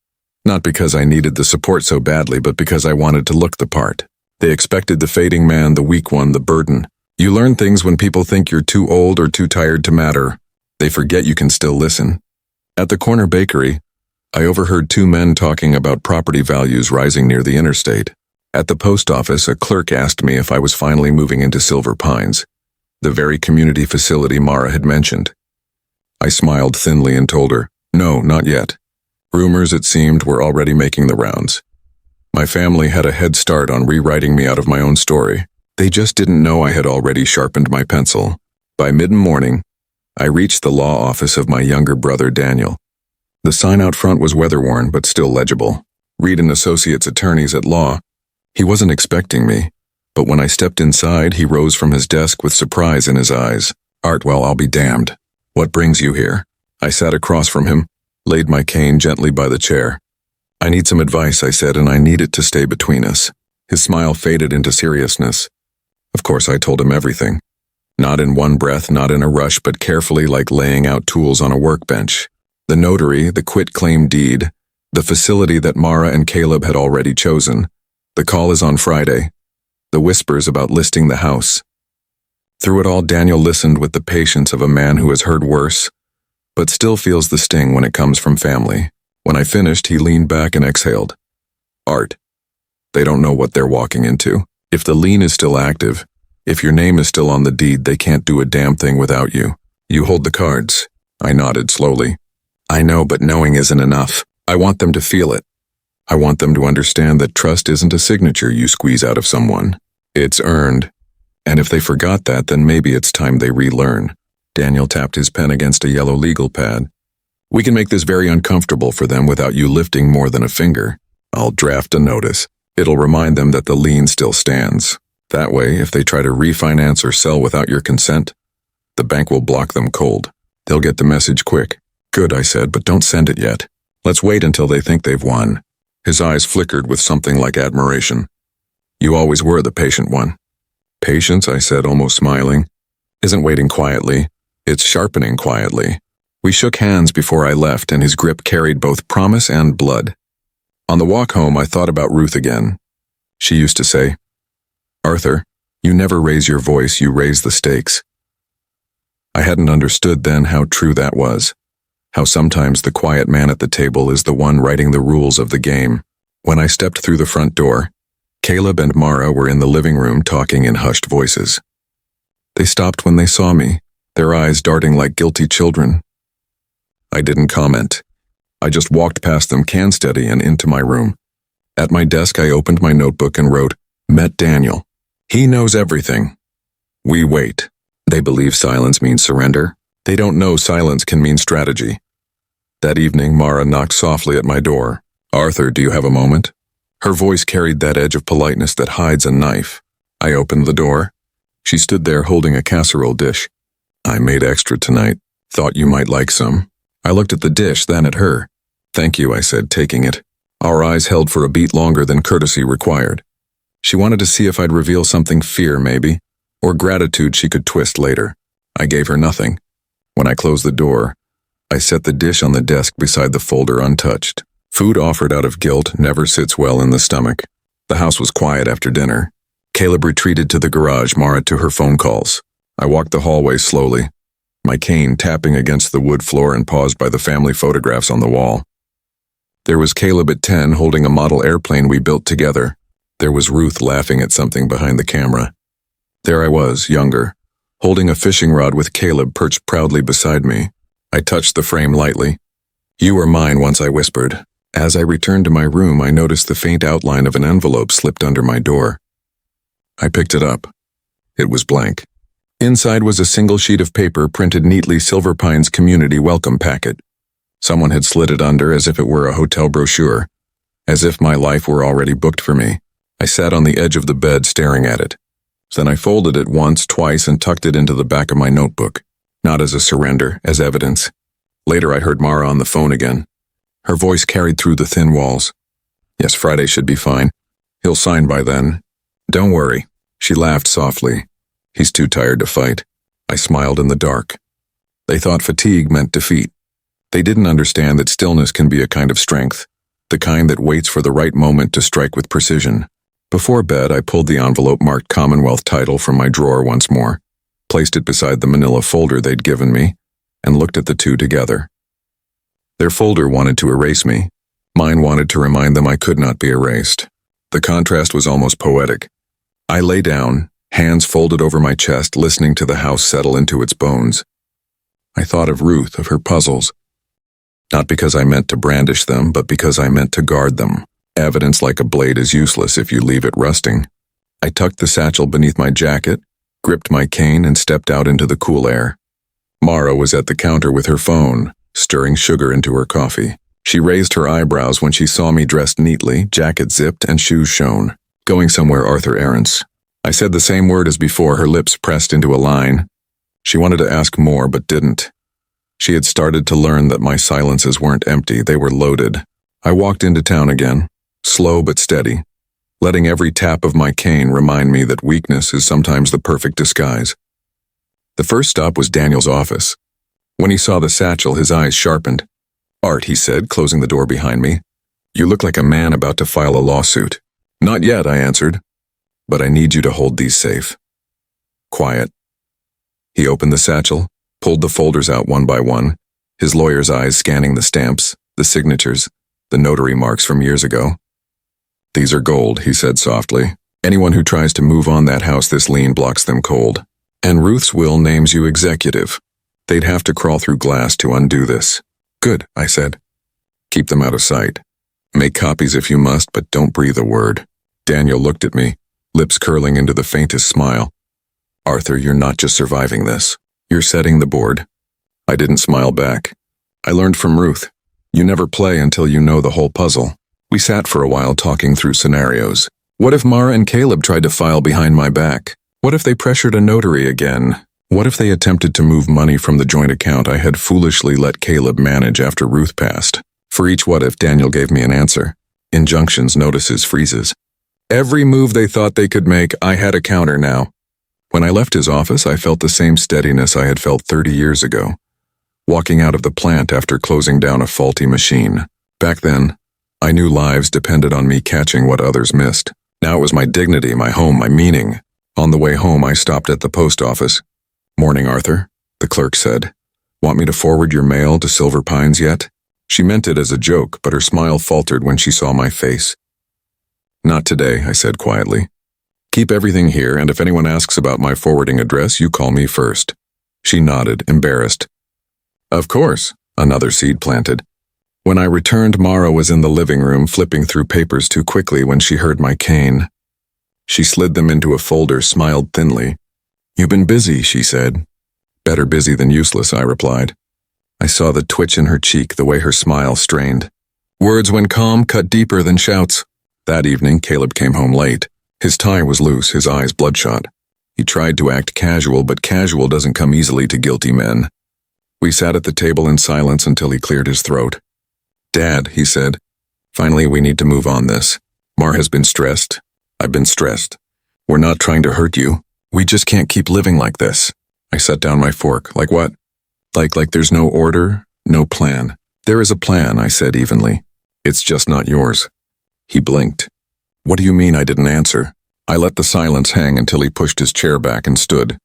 Not because I needed the support so badly, but because I wanted to look the part. They expected the fading man, the weak one, the burden. You learn things when people think you're too old or too tired to matter. They forget you can still listen. At the corner bakery, I overheard two men talking about property values rising near the interstate. At the post office, a clerk asked me if I was finally moving into Silver Pines, the very community facility Mara had mentioned. I smiled thinly and told her, "No, not yet. Rumors, it seemed, were already making the rounds. My family had a head start on rewriting me out of my own story. They just didn't know I had already sharpened my pencil. By mid-morning, I reached the law office of my younger brother Daniel. The sign out front was weather-worn but still legible. Reed and Associates Attorneys at Law. He wasn't expecting me, but when I stepped inside, he rose from his desk with surprise in his eyes. "Art, well, I'll be damned. What brings you here?" I sat across from him, laid my cane gently by the chair. "I need some advice," I said, "and I need it to stay between us." His smile faded into seriousness. Of course, I told him everything. Not in one breath, not in a rush, but carefully, like laying out tools on a workbench. The notary, the quitclaim deed, the facility that Mara and Caleb had already chosen. The call is on Friday. The whispers about listing the house. Through it all, Daniel listened with the patience of a man who has heard worse, but still feels the sting when it comes from family. When I finished, he leaned back and exhaled. "Art, they don't know what they're walking into. If the lien is still active, if your name is still on the deed, they can't do a damn thing without you. You hold the cards." I nodded slowly. "I know, but knowing isn't enough. I want them to feel it. I want them to understand that trust isn't a signature you squeeze out of someone. It's earned. And if they forgot that, then maybe it's time they relearn." Daniel tapped his pen against a yellow legal pad. "We can make this very uncomfortable for them without you lifting more than a finger. I'll draft a notice. It'll remind them that the lien still stands. That way, if they try to refinance or sell without your consent, the bank will block them cold. They'll get the message quick." "Good," I said, "but don't send it yet. Let's wait until they think they've won." His eyes flickered with something like admiration. "You always were the patient one." "Patience," I said, almost smiling, "isn't waiting quietly. It's sharpening quietly." We shook hands before I left, and his grip carried both promise and blood. On the walk home, I thought about Ruth again. She used to say, "Arthur, you never raise your voice, you raise the stakes." I hadn't understood then how true that was, how sometimes the quiet man at the table is the one writing the rules of the game. When I stepped through the front door, Caleb and Mara were in the living room talking in hushed voices. They stopped when they saw me, their eyes darting like guilty children. I didn't comment. I just walked past them, can steady, and into my room. At my desk, I opened my notebook and wrote, "Met Daniel. He knows everything. We wait." They believe silence means surrender. They don't know silence can mean strategy. That evening, Mara knocked softly at my door. "Arthur, do you have a moment?" Her voice carried that edge of politeness that hides a knife. I opened the door. She stood there holding a casserole dish. "I made extra tonight. Thought you might like some." I looked at the dish, then at her. "Thank you," I said, taking it. Our eyes held for a beat longer than courtesy required. She wanted to see if I'd reveal something, fear maybe, or gratitude she could twist later. I gave her nothing. When I closed the door, I set the dish on the desk beside the folder untouched. Food offered out of guilt never sits well in the stomach. The house was quiet after dinner. Caleb retreated to the garage, Mara to her phone calls. I walked the hallway slowly, my cane tapping against the wood floor, and paused by the family photographs on the wall. There was Caleb at 10 holding a model airplane we built together. There was Ruth laughing at something behind the camera. There I was, younger, holding a fishing rod with Caleb perched proudly beside me. I touched the frame lightly. "You were mine once," I whispered. As I returned to my room, I noticed the faint outline of an envelope slipped under my door. I picked it up. It was blank. Inside was a single sheet of paper printed neatly, Silver Pines Community Welcome Packet. Someone had slid it under as if it were a hotel brochure, as if my life were already booked for me. I sat on the edge of the bed staring at it. Then I folded it once, twice, and tucked it into the back of my notebook, not as a surrender, as evidence. Later I heard Mara on the phone again. Her voice carried through the thin walls. "Yes, Friday should be fine. He'll sign by then. Don't worry." She laughed softly. "He's too tired to fight." I smiled in the dark. They thought fatigue meant defeat. They didn't understand that stillness can be a kind of strength, the kind that waits for the right moment to strike with precision. Before bed, I pulled the envelope marked Commonwealth title from my drawer once more, placed it beside the manila folder they'd given me, and looked at the two together. Their folder wanted to erase me. Mine wanted to remind them I could not be erased. The contrast was almost poetic. I lay down, hands folded over my chest, listening to the house settle into its bones. I thought of Ruth, of her puzzles, Not because I meant to brandish them, but because I meant to guard them. Evidence like a blade is useless if you leave it rusting. I tucked the satchel beneath my jacket, gripped my cane, and stepped out into the cool air. Mara was at the counter with her phone, stirring sugar into her coffee. She raised her eyebrows when she saw me dressed neatly, jacket zipped and shoes shown. Going somewhere Arthur errands. I said the same word as before, her lips pressed into a line. She wanted to ask more, but didn't. She had started to learn that my silences weren't empty, they were loaded. I walked into town again, slow but steady, letting every tap of my cane remind me that weakness is sometimes the perfect disguise. The first stop was Daniel's office. When he saw the satchel, his eyes sharpened. "Art," he said, closing the door behind me. "You look like a man about to file a lawsuit." "Not yet," I answered. "But I need you to hold these safe." Quiet. He opened the satchel, pulled the folders out one by one, his lawyer's eyes scanning the stamps, the signatures, the notary marks from years ago. "These are gold," he said softly. "Anyone who tries to move on that house this lien blocks them cold. And Ruth's will names you executive. They'd have to crawl through glass to undo this." "Good," I said. "Keep them out of sight. Make copies if you must, but don't breathe a word." Daniel looked at me, lips curling into the faintest smile. "Arthur, you're not just surviving this. You're setting the board." I didn't smile back. I learned from Ruth. You never play until you know the whole puzzle. We sat for a while talking through scenarios. What if Mara and Caleb tried to file behind my back? What if they pressured a notary again? What if they attempted to move money from the joint account I had foolishly let Caleb manage after Ruth passed? For each what if, Daniel gave me an answer. Injunctions, notices, freezes. Every move they thought they could make, I had a counter now. When I left his office, I felt the same steadiness I had felt 30 years ago, walking out of the plant after closing down a faulty machine. Back then, I knew lives depended on me catching what others missed. Now it was my dignity, my home, my meaning. On the way home, I stopped at the post office. "Morning, Arthur," the clerk said. "Want me to forward your mail to Silver Pines yet?" She meant it as a joke, but her smile faltered when she saw my face. "Not today," I said quietly. "Keep everything here, and if anyone asks about my forwarding address, you call me first." She nodded, embarrassed. "Of course," another seed planted. When I returned, Mara was in the living room flipping through papers too quickly when she heard my cane. She slid them into a folder, smiled thinly. "You've been busy," she said. "Better busy than useless," I replied. I saw the twitch in her cheek, the way her smile strained. Words, when calm, cut deeper than shouts. That evening, Caleb came home late. His tie was loose, his eyes bloodshot. He tried to act casual, but casual doesn't come easily to guilty men. We sat at the table in silence until he cleared his throat. "Dad," he said, "finally we need to move on this. Mar has been stressed. I've been stressed. We're not trying to hurt you. We just can't keep living like this." I set down my fork. "Like what?" Like there's no order, no plan." "There is a plan," I said evenly. "It's just not yours." He blinked. "What do you mean?" I didn't answer. I let the silence hang until he pushed his chair back and stood.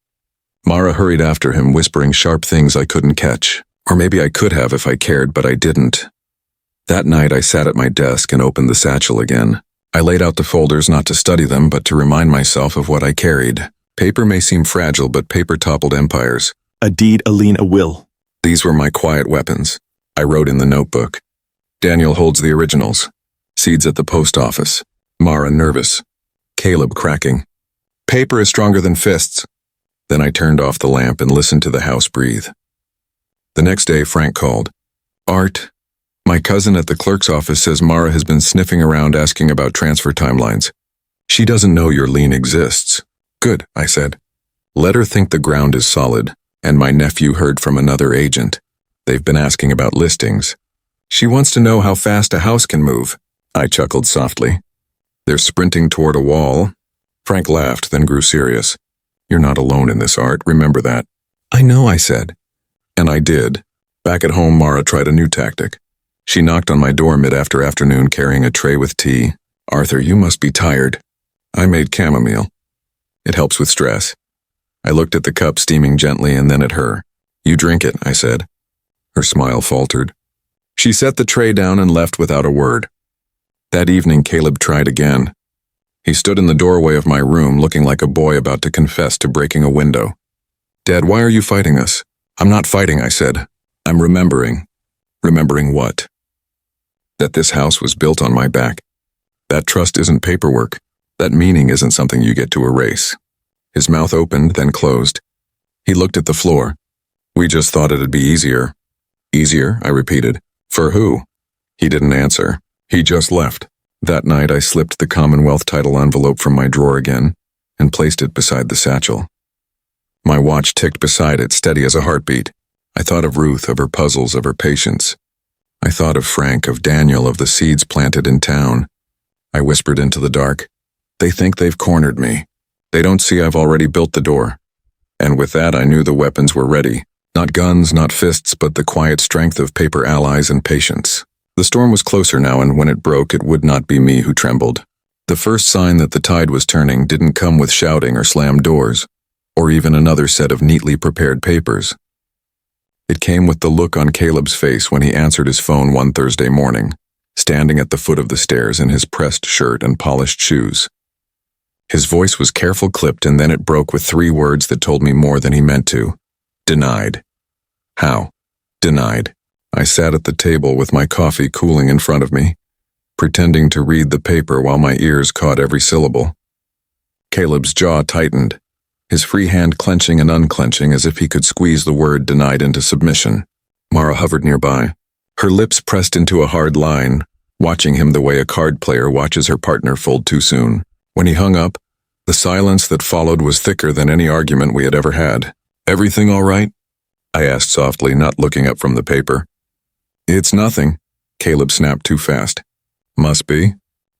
Mara hurried after him, whispering sharp things I couldn't catch. Or maybe I could have if I cared, but I didn't. That night I sat at my desk and opened the satchel again. I laid out the folders not to study them, but to remind myself of what I carried. Paper may seem fragile, but paper toppled empires. A deed, a lien, a will. These were my quiet weapons. I wrote in the notebook. Daniel holds the originals. Seeds at the post office. Mara nervous. Caleb cracking. Paper is stronger than fists. Then I turned off the lamp and listened to the house breathe. The next day, Frank called. "Art, my cousin at the clerk's office says Mara has been sniffing around asking about transfer timelines. She doesn't know your lien exists." "Good," I said. "Let her think the ground is solid, and my nephew heard from another agent. They've been asking about listings. She wants to know how fast a house can move." I chuckled softly. "They're sprinting toward a wall." Frank laughed, then grew serious. "You're not alone in this, Art, remember that." "I know," I said. And I did. Back at home, Mara tried a new tactic. She knocked on my door mid-afternoon carrying a tray with tea. "Arthur, you must be tired." I made chamomile. It helps with stress. I looked at the cup steaming gently and then at her. "You drink it," I said. Her smile faltered. She set the tray down and left without a word. That evening, Caleb tried again. He stood in the doorway of my room looking like a boy about to confess to breaking a window. "Dad, why are you fighting us?" "I'm not fighting," I said. "I'm remembering." Remembering what? That this house was built on my back. That trust isn't paperwork. That meaning isn't something you get to erase. His mouth opened, then closed. He looked at the floor. We just thought it'd be easier. Easier, I repeated. For who? He didn't answer. He just left. That night I slipped the Commonwealth title envelope from my drawer again and placed it beside the satchel. My watch ticked beside it, steady as a heartbeat. I thought of Ruth, of her puzzles, of her patience. I thought of Frank, of Daniel, of the seeds planted in town. I whispered into the dark. They think they've cornered me. They don't see I've already built the door. And with that I knew the weapons were ready. Not guns, not fists, but the quiet strength of paper allies and patience. The storm was closer now, and when it broke, it would not be me who trembled. The first sign that the tide was turning didn't come with shouting or slammed doors, or even another set of neatly prepared papers. It came with the look on Caleb's face when he answered his phone one Thursday morning, standing at the foot of the stairs in his pressed shirt and polished shoes. His voice was careful clipped, and then it broke with 3 words that told me more than he meant to. Denied. How? Denied. I sat at the table with my coffee cooling in front of me, pretending to read the paper while my ears caught every syllable. Caleb's jaw tightened, his free hand clenching and unclenching as if he could squeeze the word denied into submission. Mara hovered nearby, her lips pressed into a hard line, watching him the way a card player watches her partner fold too soon. When he hung up, the silence that followed was thicker than any argument we had ever had. Everything all right? I asked softly, not looking up from the paper. It's nothing. Caleb snapped too fast. Must be,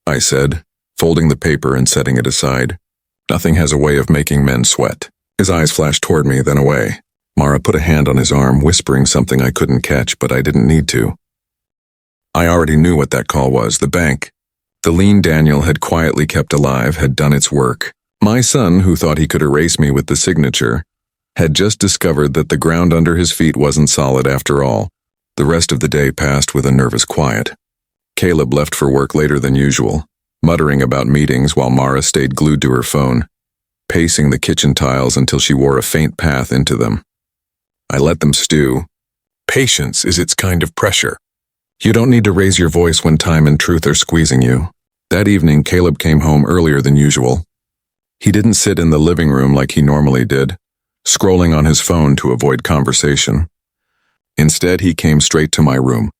I said, folding the paper and setting it aside. Nothing has a way of making men sweat. His eyes flashed toward me, then away. Mara put a hand on his arm, whispering something I couldn't catch, but I didn't need to. I already knew what that call was, the bank. The lien Daniel had quietly kept alive had done its work. My son, who thought he could erase me with the signature, had just discovered that the ground under his feet wasn't solid after all. The rest of the day passed with a nervous quiet. Caleb left for work later than usual, muttering about meetings while Mara stayed glued to her phone, pacing the kitchen tiles until she wore a faint path into them. I let them stew. Patience is its kind of pressure. You don't need to raise your voice when time and truth are squeezing you. That evening, Caleb came home earlier than usual. He didn't sit in the living room like he normally did, scrolling on his phone to avoid conversation. Instead, he came straight to my room.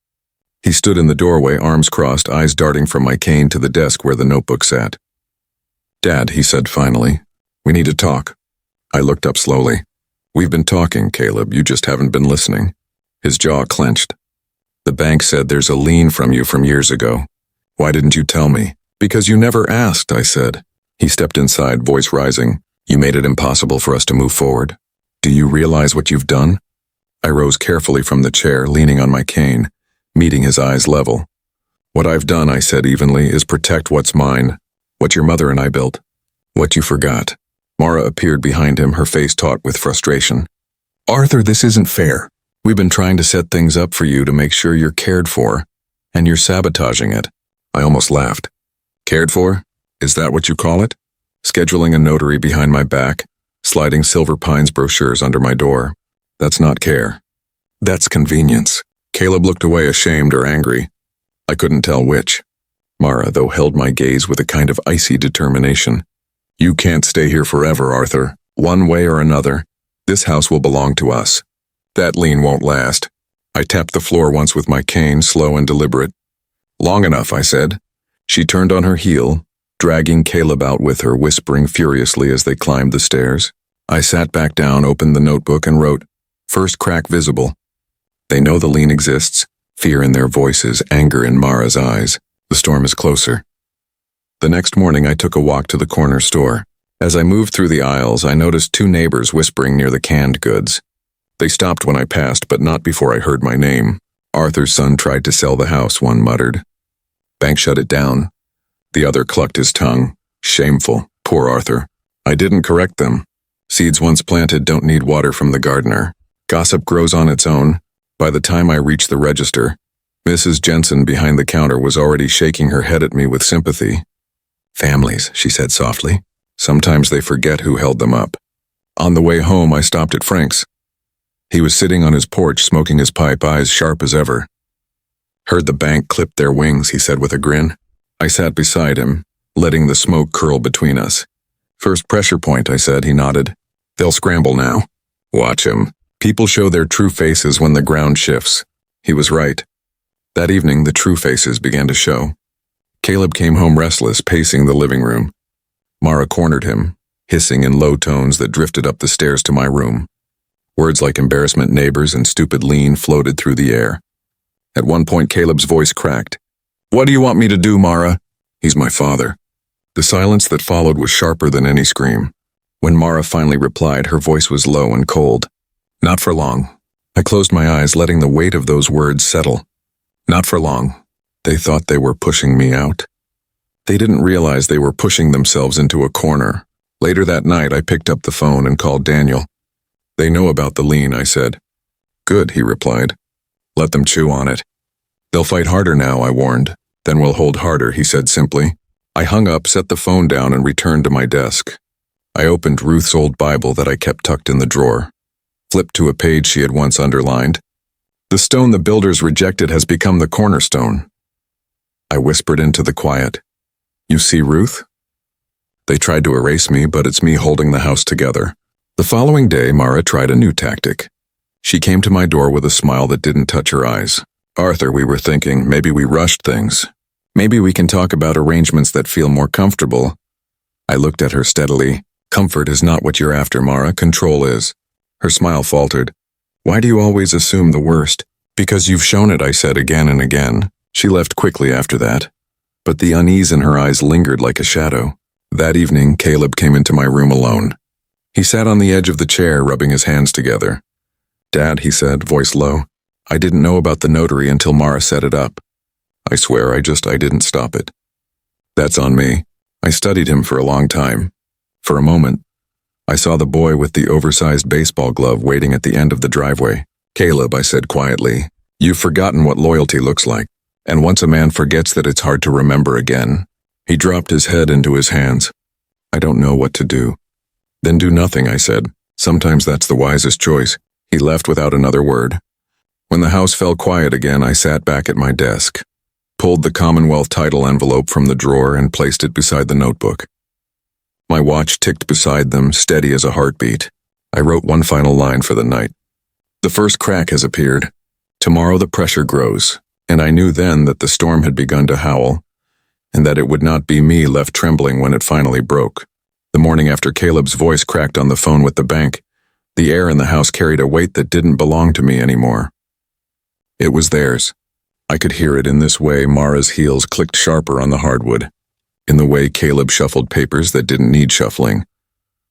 He stood in the doorway, arms crossed, eyes darting from my cane to the desk where the notebook sat. Dad, he said finally, we need to talk. I looked up slowly. We've been talking, Caleb, you just haven't been listening. His jaw clenched. The bank said there's a lien from you from years ago. Why didn't you tell me? Because you never asked, I said. He stepped inside, voice rising. You made it impossible for us to move forward. Do you realize what you've done? I rose carefully from the chair, leaning on my cane, meeting his eyes level. What I've done, I said evenly, is protect what's mine, what your mother and I built. What you forgot. Mara appeared behind him, her face taut with frustration. Arthur, this isn't fair. We've been trying to set things up for you to make sure you're cared for, and you're sabotaging it. I almost laughed. Cared for? Is that what you call it? Scheduling a notary behind my back, sliding Silver Pines brochures under my door. That's not care. That's convenience. Caleb looked away, ashamed or angry. I couldn't tell which. Mara, though, held my gaze with a kind of icy determination. You can't stay here forever, Arthur. One way or another, this house will belong to us. That lien won't last. I tapped the floor once with my cane, slow and deliberate. Long enough, I said. She turned on her heel, dragging Caleb out with her, whispering furiously as they climbed the stairs. I sat back down, opened the notebook, and wrote, First crack visible. They know the lien exists, fear in their voices, anger in Mara's eyes. The storm is closer. The next morning I took a walk to the corner store. As I moved through the aisles, I noticed 2 neighbors whispering near the canned goods. They stopped when I passed, but not before I heard my name. Arthur's son tried to sell the house, one muttered. Bank shut it down. The other clucked his tongue. Shameful. Poor Arthur. I didn't correct them. Seeds once planted don't need water from the gardener. Gossip grows on its own. By the time I reached the register, Mrs. Jensen behind the counter was already shaking her head at me with sympathy. Families, she said softly. Sometimes they forget who held them up. On the way home, I stopped at Frank's. He was sitting on his porch, smoking his pipe, eyes sharp as ever. Heard the bank clip their wings, he said with a grin. I sat beside him, letting the smoke curl between us. First pressure point, I said. He nodded. They'll scramble now. Watch him. People show their true faces when the ground shifts. He was right. That evening, the true faces began to show. Caleb came home restless, pacing the living room. Mara cornered him, hissing in low tones that drifted up the stairs to my room. Words like embarrassment, neighbors, and stupid lean floated through the air. At one point, Caleb's voice cracked. What do you want me to do, Mara? He's my father. The silence that followed was sharper than any scream. When Mara finally replied, her voice was low and cold. Not for long. I closed my eyes, letting the weight of those words settle. Not for long. They thought they were pushing me out. They didn't realize they were pushing themselves into a corner. Later that night, I picked up the phone and called Daniel. They know about the lien, I said. Good, he replied. Let them chew on it. They'll fight harder now, I warned. Then we'll hold harder, he said simply. I hung up, set the phone down, and returned to my desk. I opened Ruth's old Bible that I kept tucked in the drawer. Flipped to a page she had once underlined. The stone the builders rejected has become the cornerstone. I whispered into the quiet. You see, Ruth? They tried to erase me, but it's me holding the house together. The following day, Mara tried a new tactic. She came to my door with a smile that didn't touch her eyes. Arthur, we were thinking, maybe we rushed things. Maybe we can talk about arrangements that feel more comfortable. I looked at her steadily. Comfort is not what you're after, Mara. Control is. Her smile faltered. Why do you always assume the worst? Because you've shown it, I said again and again. She left quickly after that. But the unease in her eyes lingered like a shadow. That evening, Caleb came into my room alone. He sat on the edge of the chair, rubbing his hands together. Dad, he said, voice low. I didn't know about the notary until Mara set it up. I swear I didn't stop it. That's on me. I studied him for a long time. For a moment, I saw the boy with the oversized baseball glove waiting at the end of the driveway. Caleb, I said quietly, you've forgotten what loyalty looks like. And once a man forgets that, it's hard to remember again. He dropped his head into his hands. I don't know what to do. Then do nothing, I said. Sometimes that's the wisest choice. He left without another word. When the house fell quiet again, I sat back at my desk, pulled the Commonwealth title envelope from the drawer and placed it beside the notebook. My watch ticked beside them, steady as a heartbeat. I wrote one final line for the night. The first crack has appeared. Tomorrow the pressure grows, and I knew then that the storm had begun to howl, and that it would not be me left trembling when it finally broke. The morning after Caleb's voice cracked on the phone with the bank, the air in the house carried a weight that didn't belong to me anymore. It was theirs. I could hear it in this way. Mara's heels clicked sharper on the hardwood, in the way Caleb shuffled papers that didn't need shuffling,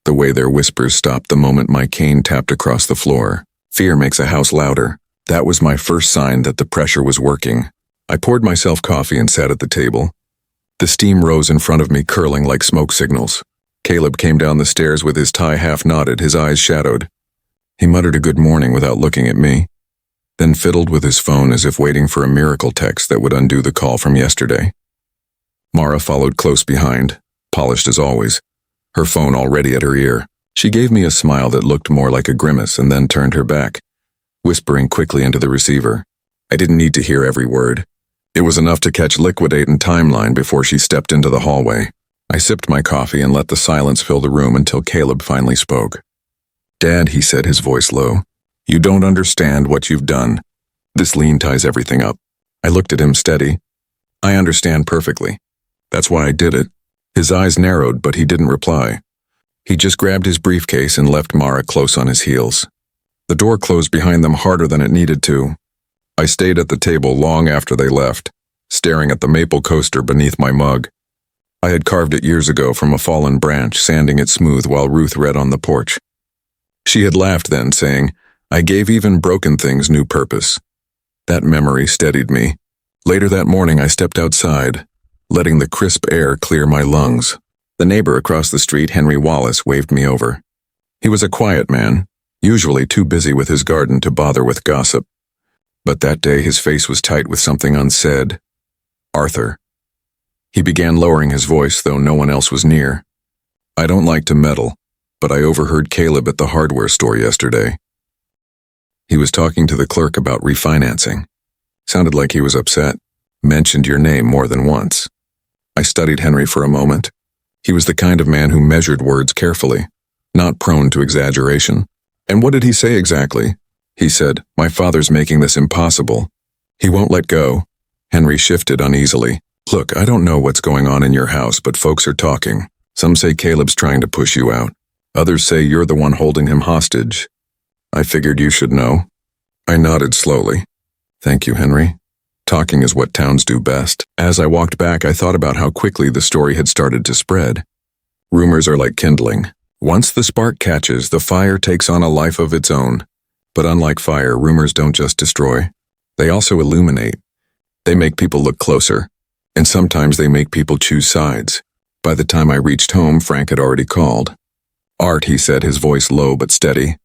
the way their whispers stopped the moment my cane tapped across the floor. Fear makes a house louder. That was my first sign that the pressure was working. I poured myself coffee and sat at the table. The steam rose in front of me, curling like smoke signals. Caleb came down the stairs with his tie half knotted, his eyes shadowed. He muttered a good morning without looking at me, then fiddled with his phone as if waiting for a miracle text that would undo the call from yesterday. Mara followed close behind, polished as always, her phone already at her ear. She gave me a smile that looked more like a grimace and then turned her back, whispering quickly into the receiver. I didn't need to hear every word. It was enough to catch liquidate and timeline before she stepped into the hallway. I sipped my coffee and let the silence fill the room until Caleb finally spoke. Dad, he said, his voice low, you don't understand what you've done. This lien ties everything up. I looked at him steady. I understand perfectly. That's why I did it. His eyes narrowed, but he didn't reply. He just grabbed his briefcase and left Mara close on his heels. The door closed behind them harder than it needed to. I stayed at the table long after they left, staring at the maple coaster beneath my mug. I had carved it years ago from a fallen branch, sanding it smooth while Ruth read on the porch. She had laughed then, saying, I gave even broken things new purpose. That memory steadied me. Later that morning I stepped outside, letting the crisp air clear my lungs. The neighbor across the street, Henry Wallace, waved me over. He was a quiet man, usually too busy with his garden to bother with gossip. But that day his face was tight with something unsaid. Arthur. He began lowering his voice, though no one else was near. I don't like to meddle, but I overheard Caleb at the hardware store yesterday. He was talking to the clerk about refinancing. Sounded like he was upset. Mentioned your name more than once. I studied Henry for a moment. He was the kind of man who measured words carefully, not prone to exaggeration. And what did he say exactly? He said, "My father's making this impossible. He won't let go." Henry shifted uneasily. "Look, I don't know what's going on in your house, but folks are talking. Some say Caleb's trying to push you out. Others say you're the one holding him hostage. I figured you should know." I nodded slowly. "Thank you, Henry. Talking is what towns do best." As I walked back, I thought about how quickly the story had started to spread. Rumors are like kindling. Once the spark catches, the fire takes on a life of its own. But unlike fire, rumors don't just destroy. They also illuminate. They make people look closer. And sometimes they make people choose sides. By the time I reached home, Frank had already called. "Art," he said, his voice low but steady.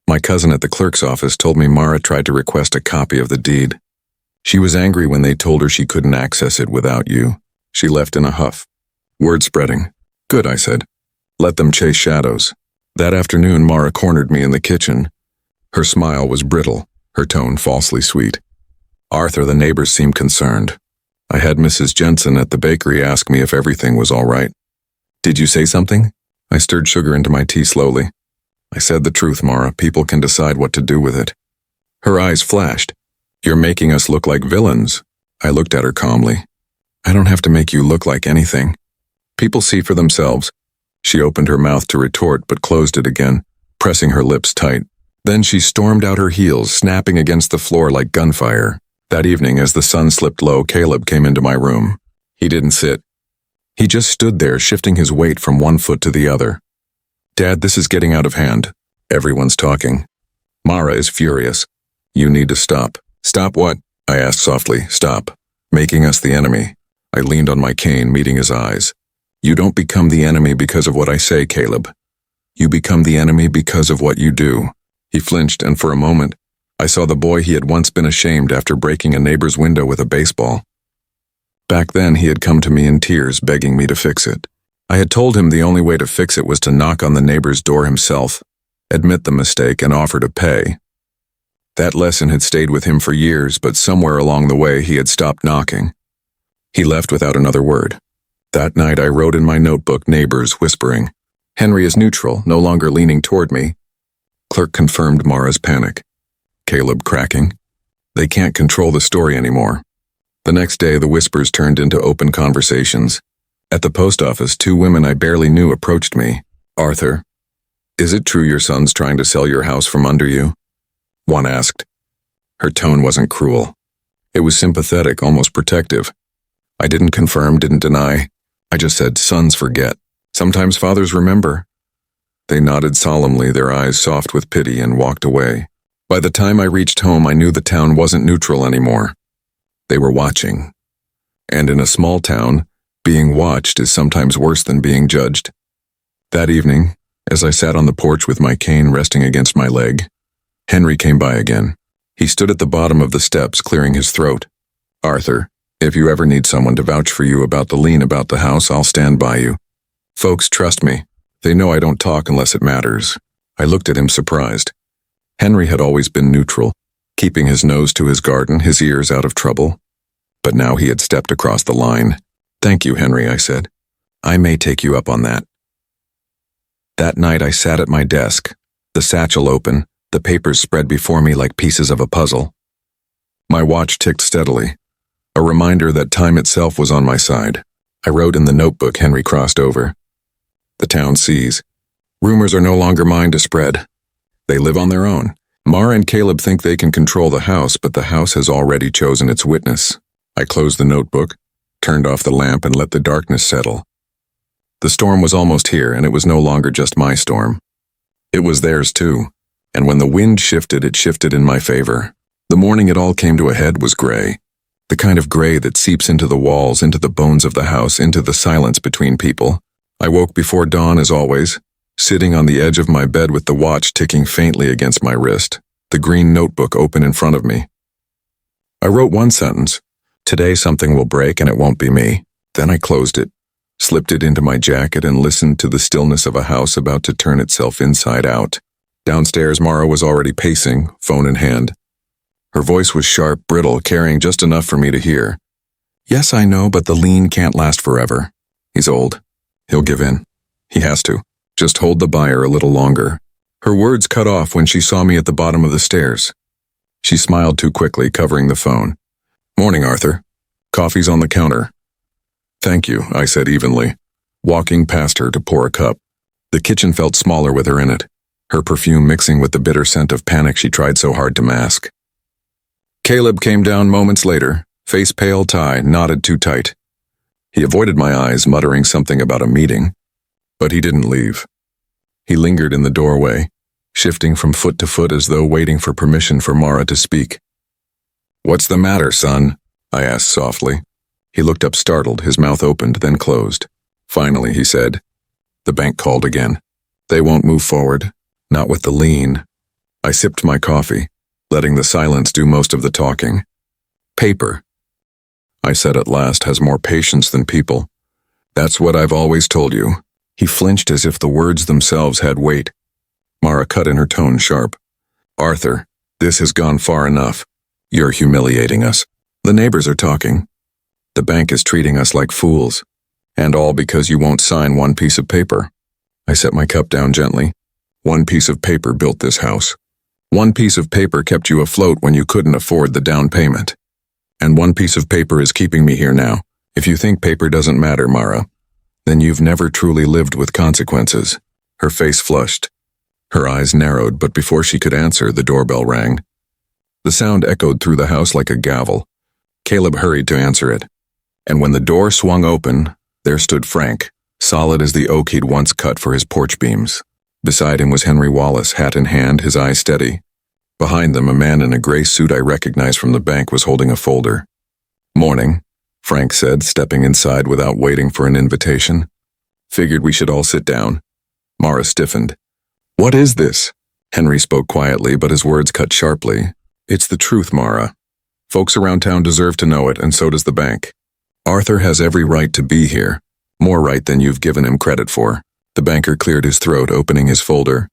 "My cousin at the clerk's office told me Mara tried to request a copy of the deed. She was angry when they told her she couldn't access it without you. She left in a huff. Word spreading." "Good," I said. "Let them chase shadows." That afternoon, Mara cornered me in the kitchen. Her smile was brittle, her tone falsely sweet. Arthur, the neighbors, seemed concerned. I had Mrs. Jensen at the bakery ask me if everything was all right. "Did you say something?" I stirred sugar into my tea slowly. "I said the truth, Mara. People can decide what to do with it." Her eyes flashed. "You're making us look like villains." I looked at her calmly. "I don't have to make you look like anything. People see for themselves." She opened her mouth to retort but closed it again, pressing her lips tight. Then she stormed out her heels, snapping against the floor like gunfire. That evening, as the sun slipped low, Caleb came into my room. He didn't sit. He just stood there, shifting his weight from one foot to the other. "Dad, this is getting out of hand. Everyone's talking. Mara is furious. You need to stop." "Stop what?" I asked softly. "Stop making us the enemy." I leaned on my cane, meeting his eyes. "You don't become the enemy because of what I say, Caleb. You become the enemy because of what you do." He flinched, and for a moment, I saw the boy he had once been ashamed after breaking a neighbor's window with a baseball. Back then, he had come to me in tears, begging me to fix it. I had told him the only way to fix it was to knock on the neighbor's door himself, admit the mistake, and offer to pay. That lesson had stayed with him for years, but somewhere along the way he had stopped knocking. He left without another word. That night I wrote in my notebook, "Neighbors," whispering. "Henry is neutral, no longer leaning toward me." Clerk confirmed Mara's panic. Caleb cracking. "They can't control the story anymore." The next day the whispers turned into open conversations. At the post office, 2 women I barely knew approached me. "Arthur, is it true your son's trying to sell your house from under you?" One asked. Her tone wasn't cruel. It was sympathetic, almost protective. I didn't confirm, didn't deny. I just said, "Sons forget. Sometimes fathers remember." They nodded solemnly, their eyes soft with pity, and walked away. By the time I reached home, I knew the town wasn't neutral anymore. They were watching. And in a small town, being watched is sometimes worse than being judged. That evening, as I sat on the porch with my cane resting against my leg, Henry came by again. He stood at the bottom of the steps, clearing his throat. "Arthur, if you ever need someone to vouch for you about the lien about the house, I'll stand by you. Folks trust me. They know I don't talk unless it matters." I looked at him surprised. Henry had always been neutral, keeping his nose to his garden, his ears out of trouble. But now he had stepped across the line. "Thank you, Henry," I said. "I may take you up on that." That night I sat at my desk, the satchel open, the papers spread before me like pieces of a puzzle. My watch ticked steadily, a reminder that time itself was on my side. I wrote in the notebook Henry crossed over. The town sees. Rumors are no longer mine to spread. They live on their own. Mara and Caleb think they can control the house, but the house has already chosen its witness. I closed the notebook, turned off the lamp, and let the darkness settle. The storm was almost here, and it was no longer just my storm. It was theirs too, and when the wind shifted, it shifted in my favor. The morning it all came to a head was gray, the kind of gray that seeps into the walls, into the bones of the house, into the silence between people. I woke before dawn as always, sitting on the edge of my bed with the watch ticking faintly against my wrist, the green notebook open in front of me. I wrote one sentence, "Today something will break and it won't be me." Then I closed it, slipped it into my jacket, and listened to the stillness of a house about to turn itself inside out. Downstairs, Mara was already pacing, phone in hand. Her voice was sharp, brittle, carrying just enough for me to hear. Yes, I know, but the lien can't last forever. He's old. He'll give in. He has to. Just hold the buyer a little longer. Her words cut off when she saw me at the bottom of the stairs. She smiled too quickly, covering the phone. Morning, Arthur. Coffee's on the counter. Thank you, I said evenly, walking past her to pour a cup. The kitchen felt smaller with her in it, her perfume mixing with the bitter scent of panic she tried so hard to mask. Caleb came down moments later, face pale, tie knotted too tight. He avoided my eyes, muttering something about a meeting, but he didn't leave. He lingered in the doorway, shifting from foot to foot as though waiting for permission for Mara to speak. What's the matter, son? I asked softly. He looked up startled, his mouth opened, then closed. Finally, he said. The bank called again. They won't move forward, not with the lien. I sipped my coffee, letting the silence do most of the talking. Paper, I said at last, has more patience than people. That's what I've always told you. He flinched as if the words themselves had weight. Mara cut in her tone sharp. Arthur, this has gone far enough. You're humiliating us. The neighbors are talking. The bank is treating us like fools. And all because you won't sign one piece of paper. I set my cup down gently. One piece of paper built this house. One piece of paper kept you afloat when you couldn't afford the down payment. And one piece of paper is keeping me here now. If you think paper doesn't matter, Mara, then you've never truly lived with consequences. Her face flushed. Her eyes narrowed, but before she could answer, the doorbell rang. The sound echoed through the house like a gavel. Caleb hurried to answer it. And when the door swung open, there stood Frank, solid as the oak he'd once cut for his porch beams. Beside him was Henry Wallace, hat in hand, his eyes steady. Behind them, a man in a gray suit I recognized from the bank was holding a folder. Morning, Frank said, stepping inside without waiting for an invitation. Figured we should all sit down. Mara stiffened. What is this? Henry spoke quietly, but his words cut sharply. It's the truth, Mara. Folks around town deserve to know it, and so does the bank. Arthur has every right to be here, more right than you've given him credit for. The banker cleared his throat, opening his folder.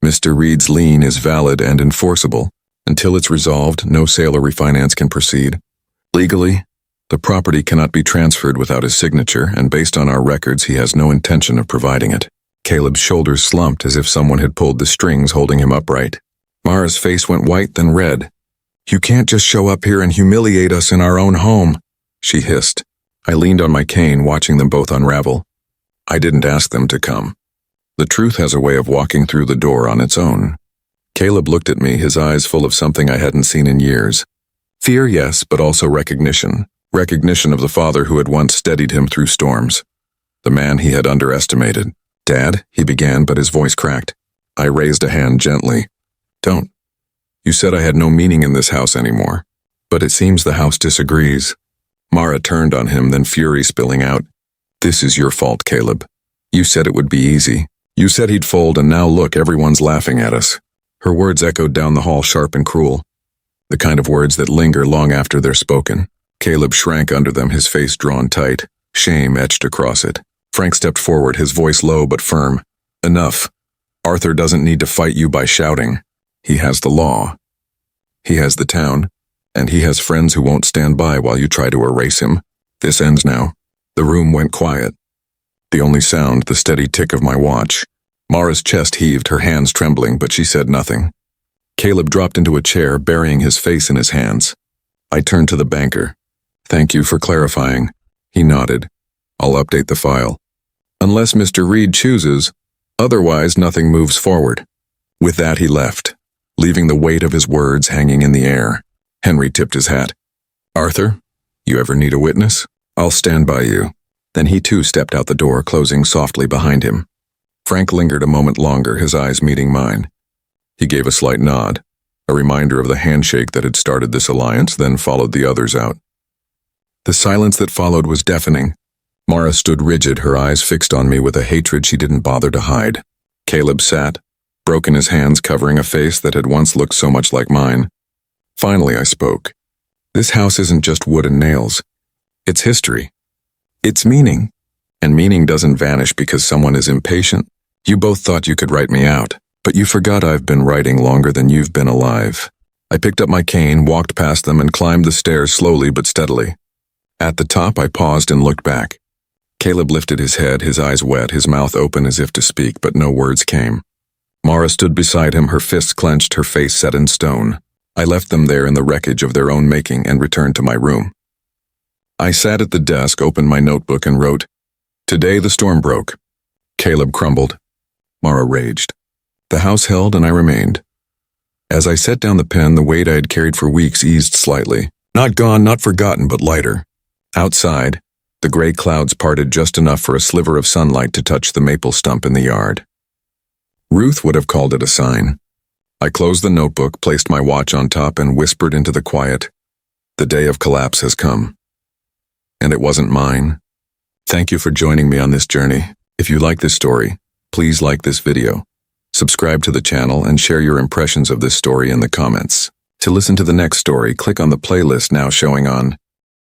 Mr. Reed's lien is valid and enforceable. Until it's resolved, no sale or refinance can proceed. Legally, the property cannot be transferred without his signature, and based on our records, he has no intention of providing it. Caleb's shoulders slumped as if someone had pulled the strings holding him upright. Mara's face went white, then red. You can't just show up here and humiliate us in our own home, she hissed. I leaned on my cane, watching them both unravel. I didn't ask them to come. The truth has a way of walking through the door on its own. Caleb looked at me, his eyes full of something I hadn't seen in years. Fear, yes, but also recognition. Recognition of the father who had once steadied him through storms. The man he had underestimated. Dad, he began, but his voice cracked. I raised a hand gently. Don't. You said I had no meaning in this house anymore. But it seems the house disagrees. Mara turned on him, then fury spilling out. This is your fault, Caleb. You said it would be easy. You said he'd fold, and now look, everyone's laughing at us. Her words echoed down the hall, sharp and cruel. The kind of words that linger long after they're spoken. Caleb shrank under them, his face drawn tight, shame etched across it. Frank stepped forward, his voice low but firm. Enough. Arthur doesn't need to fight you by shouting. He has the law. He has the town, and he has friends who won't stand by while you try to erase him. This ends now. The room went quiet. The only sound, the steady tick of my watch. Mara's chest heaved, her hands trembling, but she said nothing. Caleb dropped into a chair, burying his face in his hands. I turned to the banker. Thank you for clarifying. He nodded. I'll update the file. Unless Mr. Reed chooses, otherwise nothing moves forward. With that he left, leaving the weight of his words hanging in the air. Henry tipped his hat. Arthur, you ever need a witness? I'll stand by you. Then he too stepped out the door, closing softly behind him. Frank lingered a moment longer, his eyes meeting mine. He gave a slight nod, a reminder of the handshake that had started this alliance, then followed the others out. The silence that followed was deafening. Mara stood rigid, her eyes fixed on me with a hatred she didn't bother to hide. Caleb sat, broke in his hands, covering a face that had once looked so much like mine. Finally I spoke. This house isn't just wood and nails. It's history. It's meaning. And meaning doesn't vanish because someone is impatient. You both thought you could write me out, but you forgot I've been writing longer than you've been alive. I picked up my cane, walked past them, and climbed the stairs slowly but steadily. At the top, I paused and looked back. Caleb lifted his head, his eyes wet, his mouth open as if to speak, but no words came. Mara stood beside him, her fists clenched, her face set in stone. I left them there in the wreckage of their own making and returned to my room. I sat at the desk, opened my notebook, and wrote, "Today the storm broke." Caleb crumbled. Mara raged. The house held, and I remained. As I set down the pen, the weight I had carried for weeks eased slightly. Not gone, not forgotten, but lighter. Outside, the gray clouds parted just enough for a sliver of sunlight to touch the maple stump in the yard. Ruth would have called it a sign. I closed the notebook, placed my watch on top, and whispered into the quiet, "The day of collapse has come." And it wasn't mine. Thank you for joining me on this journey. If you like this story, please like this video, subscribe to the channel, and share your impressions of this story in the comments. To listen to the next story, click on the playlist now showing on